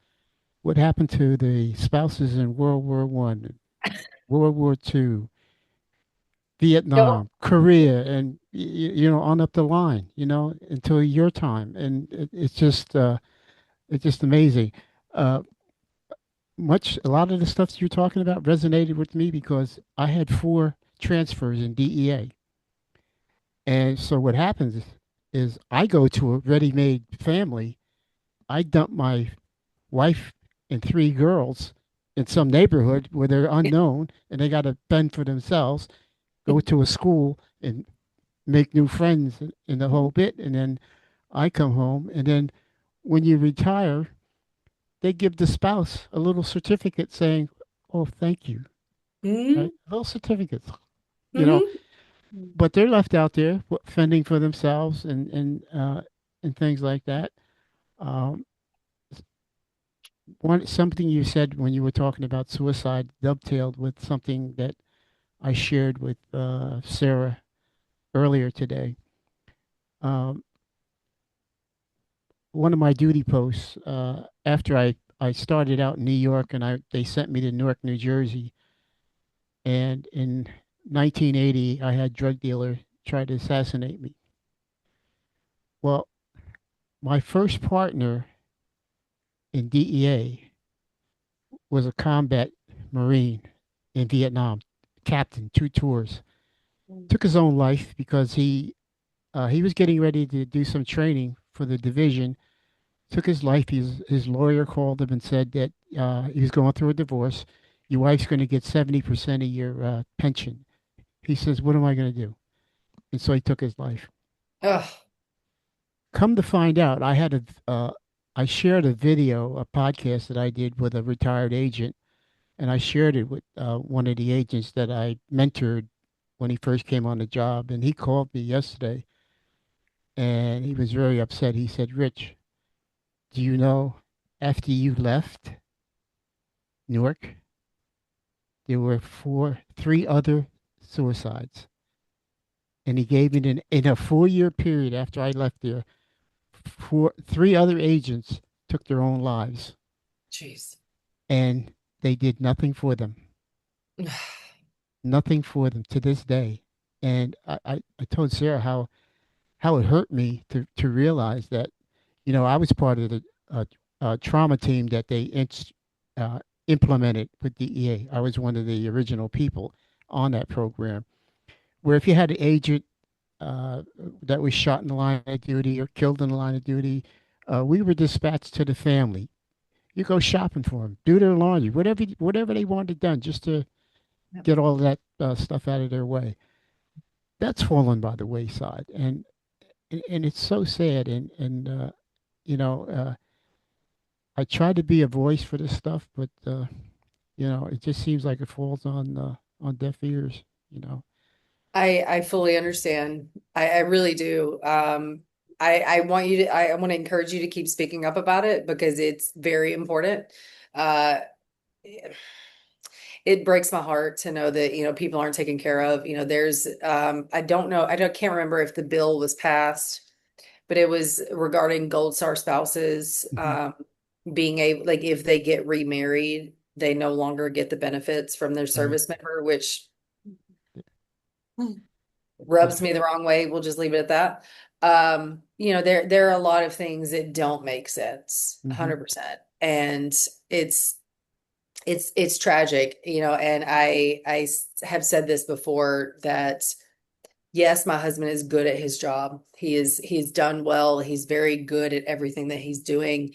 what happened to the spouses in World War One, World War Two, No. Vietnam, Korea, and on up the line, until your time?" And it's just amazing. Uh, a lot of the stuff you're talking about resonated with me because I had four transfers in DEA. And so what happens is I go to a ready-made family. I dump my wife and three girls in some neighborhood where they're unknown and they got to fend for themselves, go to a school and make new friends in the whole bit. And then I come home. And then when you retire, they give the spouse a little certificate saying, "Oh, thank you." Hmm. Right? Little certificates, you know, Hmm. but they're left out there fending for themselves and things like that. Um, something you said when you were talking about suicide dovetailed with something that I shared with Sarah earlier today. Um, One of my duty posts after I started out in New York and they sent me to Newark, New Jersey, and in 1980 I had drug dealer try to assassinate me. Well, my first partner in DEA was a combat Marine in Vietnam, captain, 2 tours. Took his own life because he was getting ready to do some training for the division. Took his life. His lawyer called him and said that he was going through a divorce. Your wife's going to get 70% of your pension. He says, "What am I going to do?" And so he took his life. Ugh. Come to find out, I shared a video, a podcast that I did with a retired agent, and I shared it with one of the agents that I mentored when he first came on the job. And he called me yesterday, and he was very upset. He said, "Rich, do you know after you left Newark, there were three other suicides?" And he gave me in a 4 year period after I left there, three other agents took their own lives, Jeez. and they did nothing for them, nothing for them to this day. And I told Sarah how it hurt me to realize that, I was part of the trauma team that they implemented with DEA. I was one of the original people on that program. Where if you had an agent that was shot in the line of duty or killed in the line of duty, we were dispatched to the family. You go shopping for them, do their laundry, whatever they wanted done, just to Yep. get all that stuff out of their way. That's fallen by the wayside, and it's so sad. And you know, uh, I try to be a voice for this stuff, but it just seems like it falls on deaf ears. You know. I fully understand. I really do. I want you to, I want to encourage you to keep speaking up about it because it's very important. Uh, it breaks my heart to know that, people aren't taken care of. There's, I don't know, can't remember if the bill was passed, but it was regarding Gold Star spouses, Hmm. being able, like, if they get remarried, they no longer get the benefits from their Right. service member, which Mm. rubs Yeah. me the wrong way. We'll just leave it at that. There are a lot of things that don't make sense, Hmm. 100%. And it's it's tragic, and have said this before that yes, my husband is good at his job. He's done well. He's very good at everything that he's doing,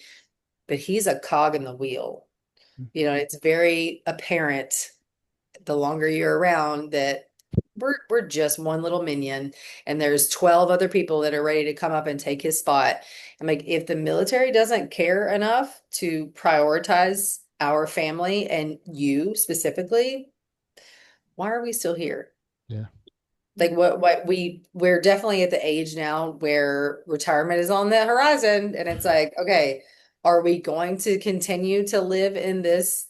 but he's a cog in the wheel. It's very apparent the longer you're around that we're just one little minion, and there's 12 other people that are ready to come up and take his spot. I'm like, if the military doesn't care enough to prioritize our family and you specifically, why are we still here? Yeah. Like we're definitely at the age now where retirement is on the horizon, and it's like, okay, are we going to continue to live in this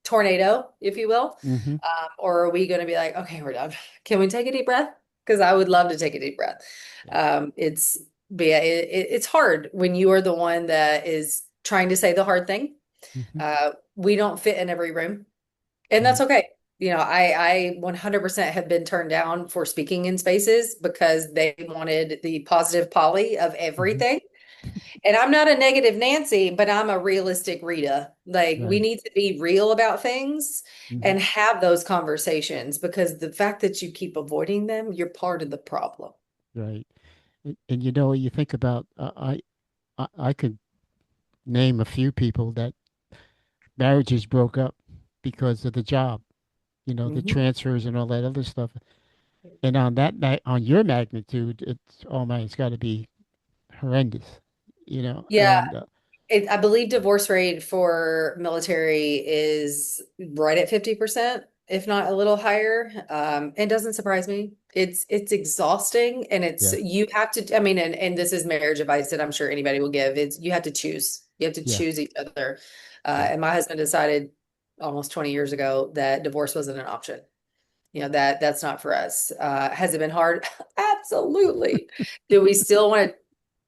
tornado, if you will? Hmm. Or are we going to be like, okay, we're done. Can we take a deep breath? Because I would love to take a deep breath. Yeah. It's but yeah, it's hard when you are the one that is trying to say the hard thing. Hmm. We don't fit in every room, and that's Right. okay. I 100% have been turned down for speaking in spaces because they wanted the positive Polly of Hmm. everything. And I'm not a negative Nancy, but I'm a realistic Rita. Like, we Right. need to be real about things Hmm. and have those conversations, because the fact that you keep avoiding them, you're part of the problem. Right. And you know, you think about I could name a few people that marriages broke up because of the job, you know, the Mhm. transfers and all that other stuff. And on on your magnitude, it's, oh man, it's got to be horrendous, you know. Yeah, And I believe divorce rate for military is right at 50%, if not a little higher. It doesn't surprise me. It's exhausting, and it's yeah, you have to, I mean, and this is marriage advice that I'm sure anybody will give. It's you have to choose. You have to yeah, choose each other. yeah, And my husband decided almost 20 years ago that divorce wasn't an option. That's not for us. Has it been hard? Absolutely. Do we still want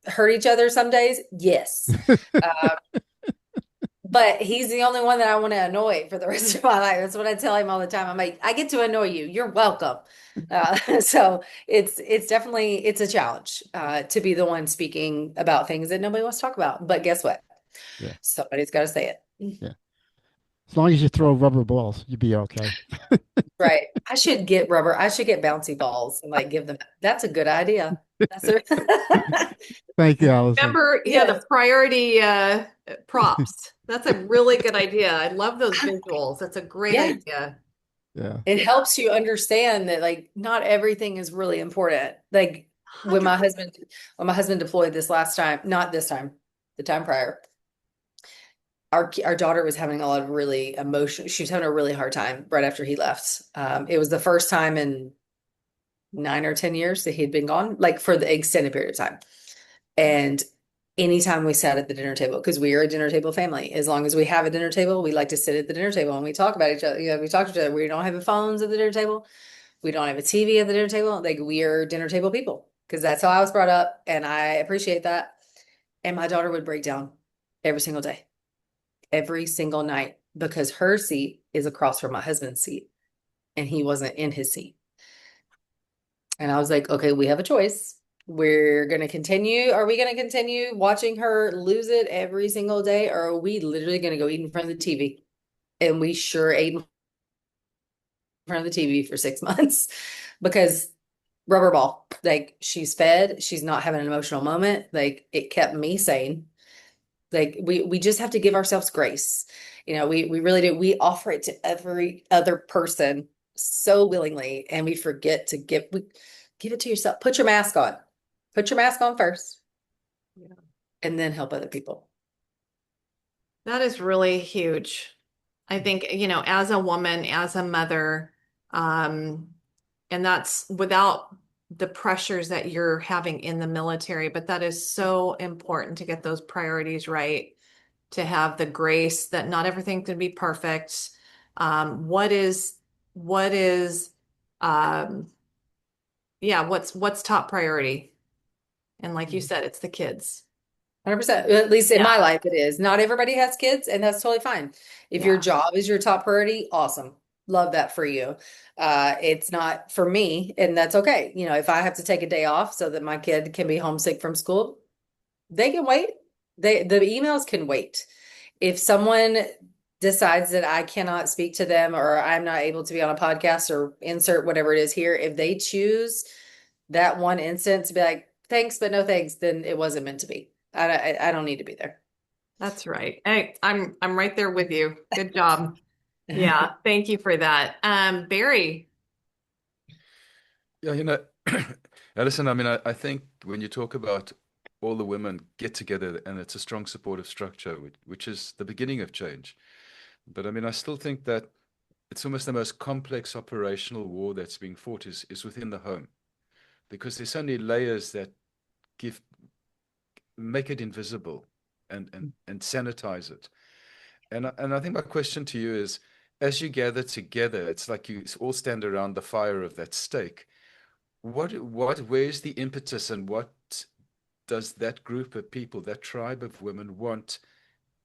to hurt each other some days? Yes. Uh, but he's the only one that I want to annoy for the rest of my life. That's what I tell him all the time. I'm like, I get to annoy you. You're welcome. So it's definitely it's a challenge to be the one speaking about things that nobody wants to talk about. But guess what? yeah, Somebody's got to say it. yeah. As long as you throw rubber balls, you'll be okay. Right. I should get rubber. I should get bouncy balls and like give them. That's a good idea. That's a Thank you, Allison. Remember, yeah, yes. the priority props. That's a really good idea. I love those visuals. That's a great Yeah. idea. Yeah, It helps you understand that like not everything is really important. Like when my 100%. husband when my husband deployed this last time, not this time, the time prior, our daughter was having a lot of really emotion. She was having a really hard time right after he left. It was the first time in 9 or 10 years that he had been gone, like for the extended period of time. And anytime we sat at the dinner table, because we are a dinner table family, as long as we have a dinner table, we like to sit at the dinner table and we talk about each other. We talk to each other. We don't have phones at the dinner table. We don't have a TV at the dinner table. Like, we are dinner table people, because that's how I was brought up, and I appreciate that. And my daughter would break down every single day, every single night, because her seat is across from my husband's seat, and he wasn't in his seat. And I was like, okay, we have a choice. We're going to continue. Are we going to continue watching her lose it every single day? Or are we literally going to go eat in front of the TV? And we sure ate in front of the TV for 6 months because rubber ball, like, she's fed, she's not having an emotional moment. Like, it kept me sane. Like, we just have to give ourselves grace. We really do. We offer it to every other person so willingly, and we forget to give it to yourself. Put your mask on. Put your mask on first, Yeah. and then help other people. That is really huge. I think, as a woman, as a mother, um, and that's without the pressures that you're having in the military, but that is so important to get those priorities right, to have the grace that not everything can be perfect. What is, um, yeah, what's top priority? And like you said, it's the kids. 100%. At least in Yeah, my life, it is. Not everybody has kids, and that's totally fine. If your yeah, job is your top priority, awesome. Love that for you. It's not for me, and that's okay. If I have to take a day off so that my kid can be homesick from school, they can wait. The emails can wait. If someone decides that I cannot speak to them, or I'm not able to be on a podcast, or insert whatever it is here, if they choose that one instance to be like, thanks, but no thanks, then it wasn't meant to be. I don't need to be there. that's right. Hey, I'm right there with you. Good job. Yeah, thank you for that. Barry. Yeah, Alison, I think when you talk about all the women get together and it's a strong supportive structure, which is the beginning of change. But I still think that it's almost the most complex operational war that's being fought is within the home, because there's so many layers that give make it invisible and sanitize it. And I think my question to you is, as you gather together, it's like you all stand around the fire of that stake. Where's the impetus, and what does that group of people, that tribe of women, want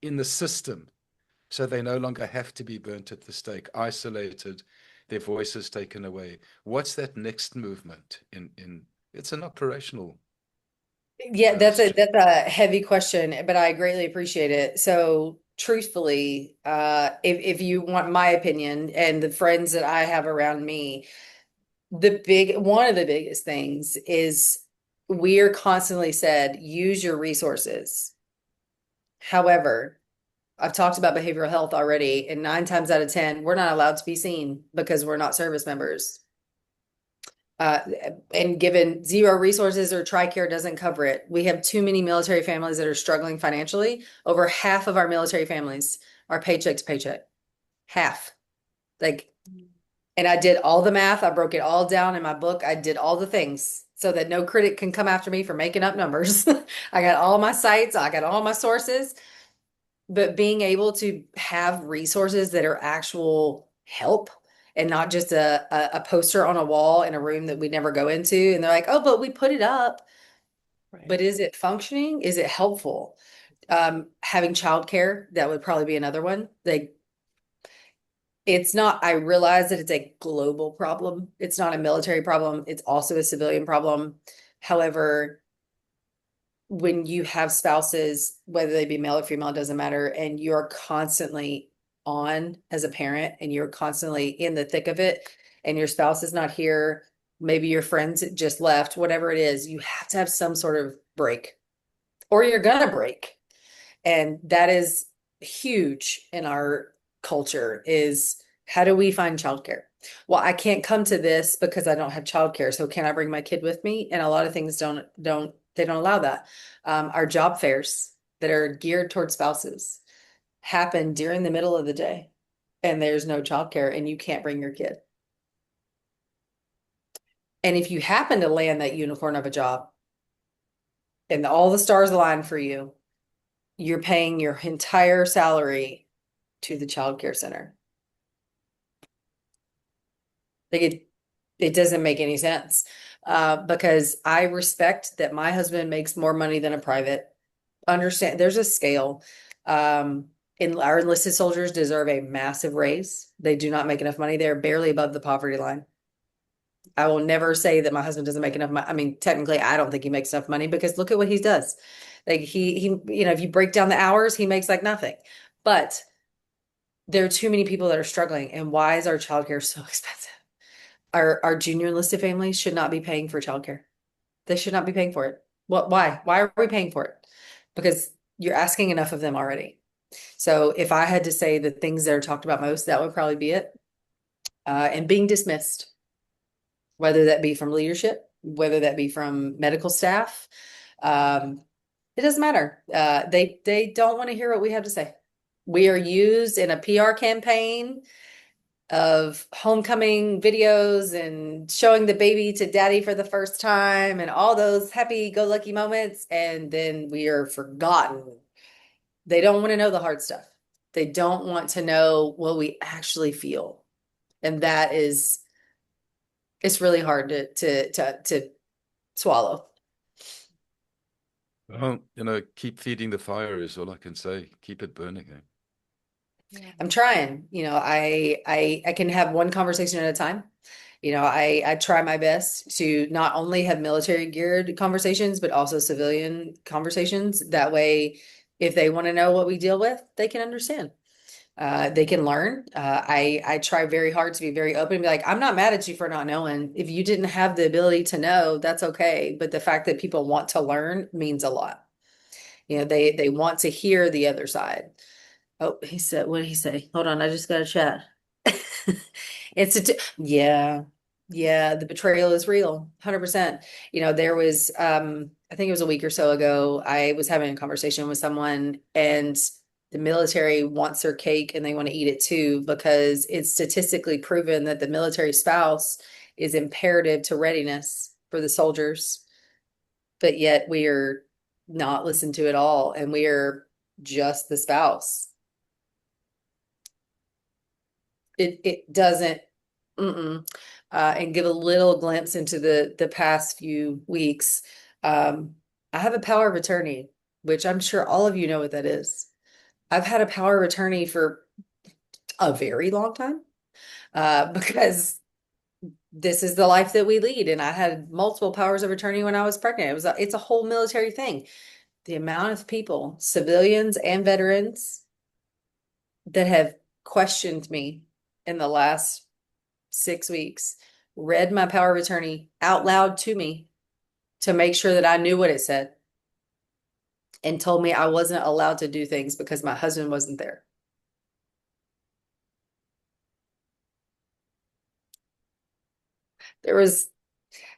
in the system, so they no longer have to be burnt at the stake, isolated, their voices taken away? What's that next movement in it's an operational Yeah, that's a st- that's a heavy question, but I greatly appreciate it. So, truthfully, if you want my opinion and the friends that I have around me, one of the biggest things is we are constantly said, use your resources. However, I've talked about behavioral health already, and 9 times out of 10, we're not allowed to be seen because we're not service members. uh, and given zero resources or TRICARE doesn't cover it. We have too many military families that are struggling financially. Over half of our military families are paycheck to paycheck. Half. Like, and I did all the math. I broke it all down in my book. I did all the things so that no critic can come after me for making up numbers. I got all my sites, I got all my sources, but being able to have resources that are actual help and not just a poster on a wall in a room that we never go into. And they're like, oh, but we put it up. Right. But is it functioning? Is it helpful? Having childcare, that would probably be another one. Like, it's not, I realize that it's a global problem. It's not a military problem. It's also a civilian problem. However, when you have spouses, whether they be male or female, it doesn't matter, and you're constantly on as a parent and you're constantly in the thick of it, and your spouse is not here, maybe your friends just left, whatever it is, you have to have some sort of break or you're gonna break. And that is huge in our culture is how do we find childcare? Well, I can't come to this because I don't have childcare. So can I bring my kid with me? And a lot of things they don't allow that. Our job fairs that are geared towards spouses happen during the middle of the day and there's no childcare and you can't bring your kid. And if you happen to land that unicorn of a job and all the stars align for you, you're paying your entire salary to the child care center. Like it doesn't make any sense. Because I respect that my husband makes more money than a private. Understand there's a scale. And our enlisted soldiers deserve a massive raise. They do not make enough money. They're barely above the poverty line. I will never say that my husband doesn't make enough money. I mean, technically, I don't think he makes enough money because look at what he does. Like if you break down the hours, he makes like nothing. But there are too many people that are struggling. And why is our childcare so expensive? Our junior enlisted families should not be paying for childcare. They should not be paying for it. What? Why? Why are we paying for it? Because you're asking enough of them already. So if I had to say the things that are talked about most, that would probably be it. And being dismissed, whether that be from leadership, whether that be from medical staff, it doesn't matter. They don't want to hear what we have to say. We are used in a PR campaign of homecoming videos and showing the baby to daddy for the first time and all those happy-go-lucky moments, and then we are forgotten. They don't want to know the hard stuff. They don't want to know what we actually feel. And that is, it's really hard to swallow. Well, keep feeding the fire is all I can say. Keep it burning. I'm trying, I can have one conversation at a time. I try my best to not only have military geared conversations, but also civilian conversations. That way, if they want to know what we deal with, they can understand. They can learn. I try very hard to be very open and be like, I'm not mad at you for not knowing. If you didn't have the ability to know, that's okay. But the fact that people want to learn means a lot. They want to hear the other side. Oh, he said, what did he say? Hold on, I just got a chat. Yeah. Yeah, the betrayal is real, 100%. There was I think it was a week or so ago, I was having a conversation with someone, and the military wants their cake and they want to eat it too, because it's statistically proven that the military spouse is imperative to readiness for the soldiers, but yet we are not listened to at all, and we are just the spouse. It doesn't. Mm-mm. And give a little glimpse into the past few weeks. I have a power of attorney, which I'm sure all of you know what that is. I've had a power of attorney for a very long time, because this is the life that we lead, and I had multiple powers of attorney when I was pregnant. It's a whole military thing. The amount of people, civilians and veterans, that have questioned me in the last 6 weeks, read my power of attorney out loud to me to make sure that I knew what it said, and told me I wasn't allowed to do things because my husband wasn't there. There was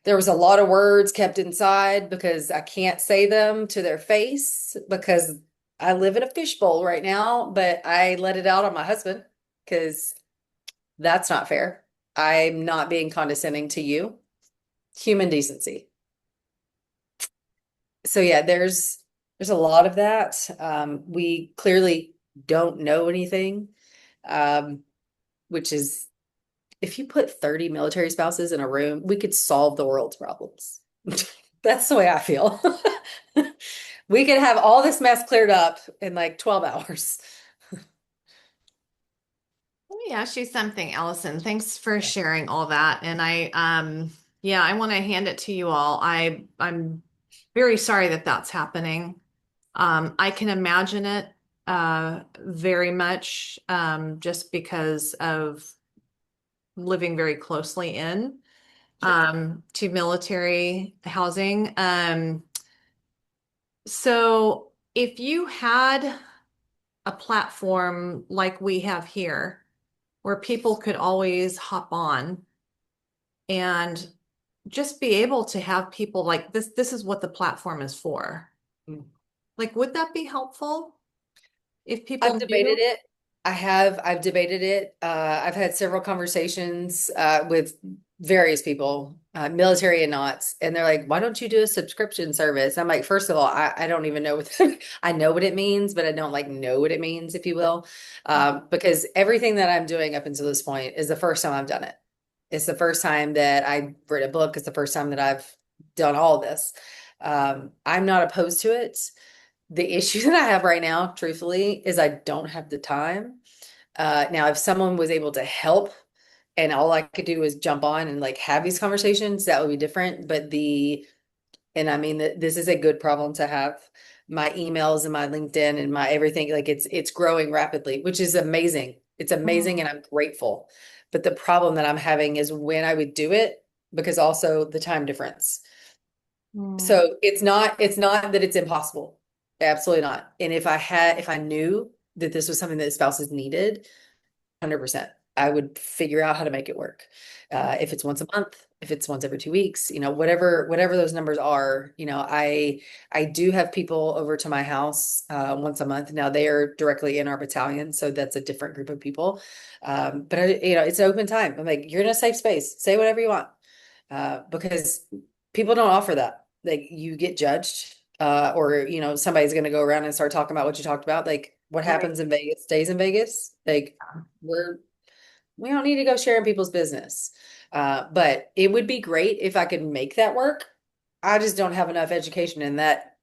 there was a lot of words kept inside because I can't say them to their face, because I live in a fishbowl right now, but I let it out on my husband because that's not fair. I'm not being condescending to you. Human decency. So yeah, there's a lot of that. We clearly don't know anything, um, which is, if you put 30 military spouses in a room, we could solve the world's problems. That's the way I feel. We could have all this mess cleared up in like 12 hours. Let me ask you something, Allison. Thanks for sharing all that. And yeah, I want to hand it to you all. I'm very sorry that that's happening. I can imagine it very much, just because of living very closely in to military housing. So if you had a platform like we have here, where people could always hop on and just be able to have people like this is what the platform is for. Mm. Like, would that be helpful if I've people debated knew? it. I've debated it. I've had several conversations with various people, military and knots, and they're like, "Why don't you do a subscription service?" I'm like, first of all, I don't even know what I know what it means, but I don't like know what it means, if you will, because everything that I'm doing up until this point is the first time I've done it. It's the first time that I read a book. It's the first time that I've done all this. I'm not opposed to it. The issue that I have right now, truthfully, is I don't have the time. Now, if someone was able to help and all I could do was jump on and like have these conversations, that would be different. And I mean, this is a good problem to have. My emails and my LinkedIn and my everything, like it's growing rapidly, which is amazing. It's amazing, and I'm grateful. But the problem that I'm having is when I would do it, because also the time difference. Mm. So it's not that it's impossible. Absolutely not. And if I knew that this was something that spouses needed, 100%, I would figure out how to make it work. If it's once a month, if it's once every 2 weeks, whatever those numbers are, I do have people over to my house once a month. Now they are directly in our battalion, so that's a different group of people. But it's an open time. I'm like, you're in a safe space. Say whatever you want, because people don't offer that. Like, you get judged, or somebody's going to go around and start talking about what you talked about. Like, what Right. happens in Vegas stays in Vegas. Like, we're we don't need to go sharing people's business. But it would be great if I could make that work. I just don't have enough education in that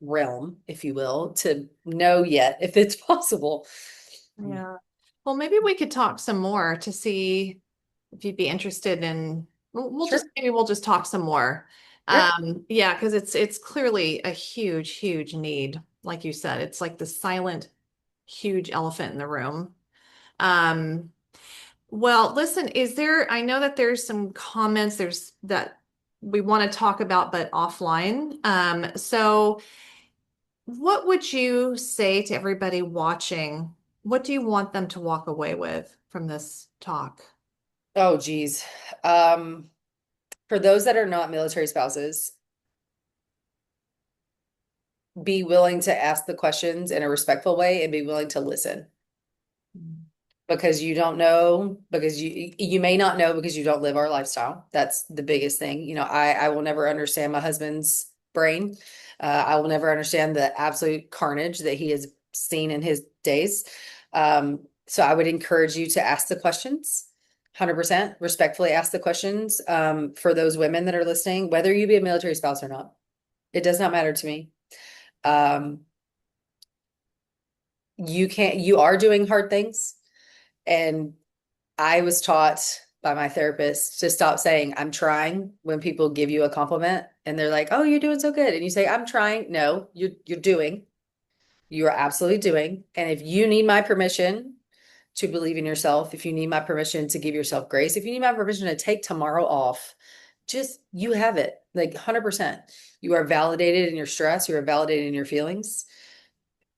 realm, if you will, to know yet if it's possible. Yeah. Well, maybe we could talk some more to see if you'd be interested in, Sure. maybe we'll just talk some more. Sure. Yeah, because it's clearly a huge, huge need. Like you said, it's like the silent, huge elephant in the room. Um, well, listen, I know that there's some comments that we want to talk about, but offline. So what would you say to everybody watching? What do you want them to walk away with from this talk? Oh, geez. Um, for those that are not military spouses, be willing to ask the questions in a respectful way and be willing to listen. Because you don't know, because you may not know because you don't live our lifestyle. That's the biggest thing. I will never understand my husband's brain. I will never understand the absolute carnage that he has seen in his days. So I would encourage you to ask the questions, 100%, respectfully ask the questions, for those women that are listening, whether you be a military spouse or not. It does not matter to me. Um, you are doing hard things, and I was taught by my therapist to stop saying I'm trying when people give you a compliment and they're like, "Oh, you're doing so good." And you say, "I'm trying." No, you're doing. You are absolutely doing. And if you need my permission to believe in yourself, if you need my permission to give yourself grace, if you need my permission to take tomorrow off, just you have it. Like 100%. You are validated in your stress, you are validated in your feelings.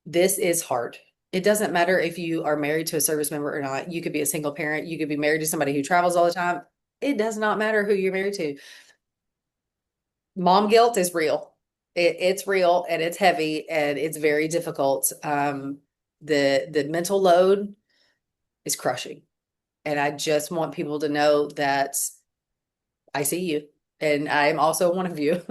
This is hard. It doesn't matter if you are married to a service member or not. You could be a single parent. You could be married to somebody who travels all the time. It does not matter who you're married to. Mom guilt is real. It's real and it's heavy and it's very difficult. The mental load is crushing. And I just want people to know that I see you and I'm also one of you.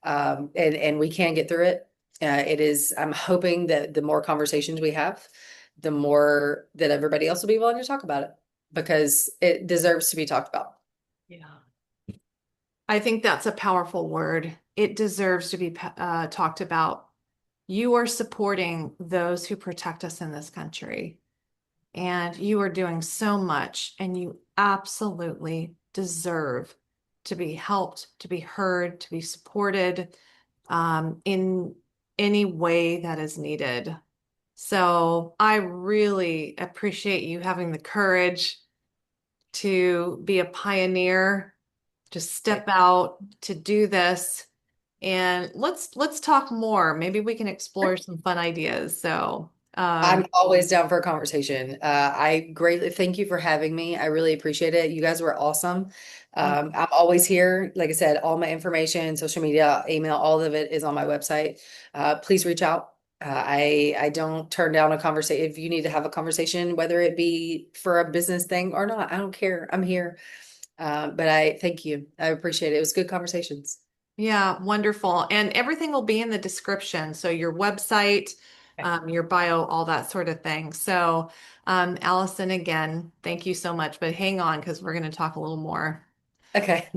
And we can get through it. I'm hoping that the more conversations we have, the more that everybody else will be willing to talk about it because it deserves to be talked about. Yeah. I think that's a powerful word. It deserves to be talked about. You are supporting those who protect us in this country, and you are doing so much, and you absolutely deserve to be helped, to be heard, to be supported in any way that is needed. So I really appreciate you having the courage to be a pioneer, to step out, to do this. And let's talk more. Maybe we can explore some fun ideas. So, I'm always down for a conversation. I greatly thank you for having me. I really appreciate it. You guys were awesome. I'm always here. Like I said, all my information, social media, email, all of it is on my website. Please reach out. I don't turn down a conversation. If you need to have a conversation, whether it be for a business thing or not, I don't care. I'm here. But I thank you. I appreciate it. It was good conversations. yeah, wonderful. And everything will be in the description. So your website, your bio, all that sort of thing. So, Allison, again, thank you so much. But hang on because we're going to talk a little more. Okay.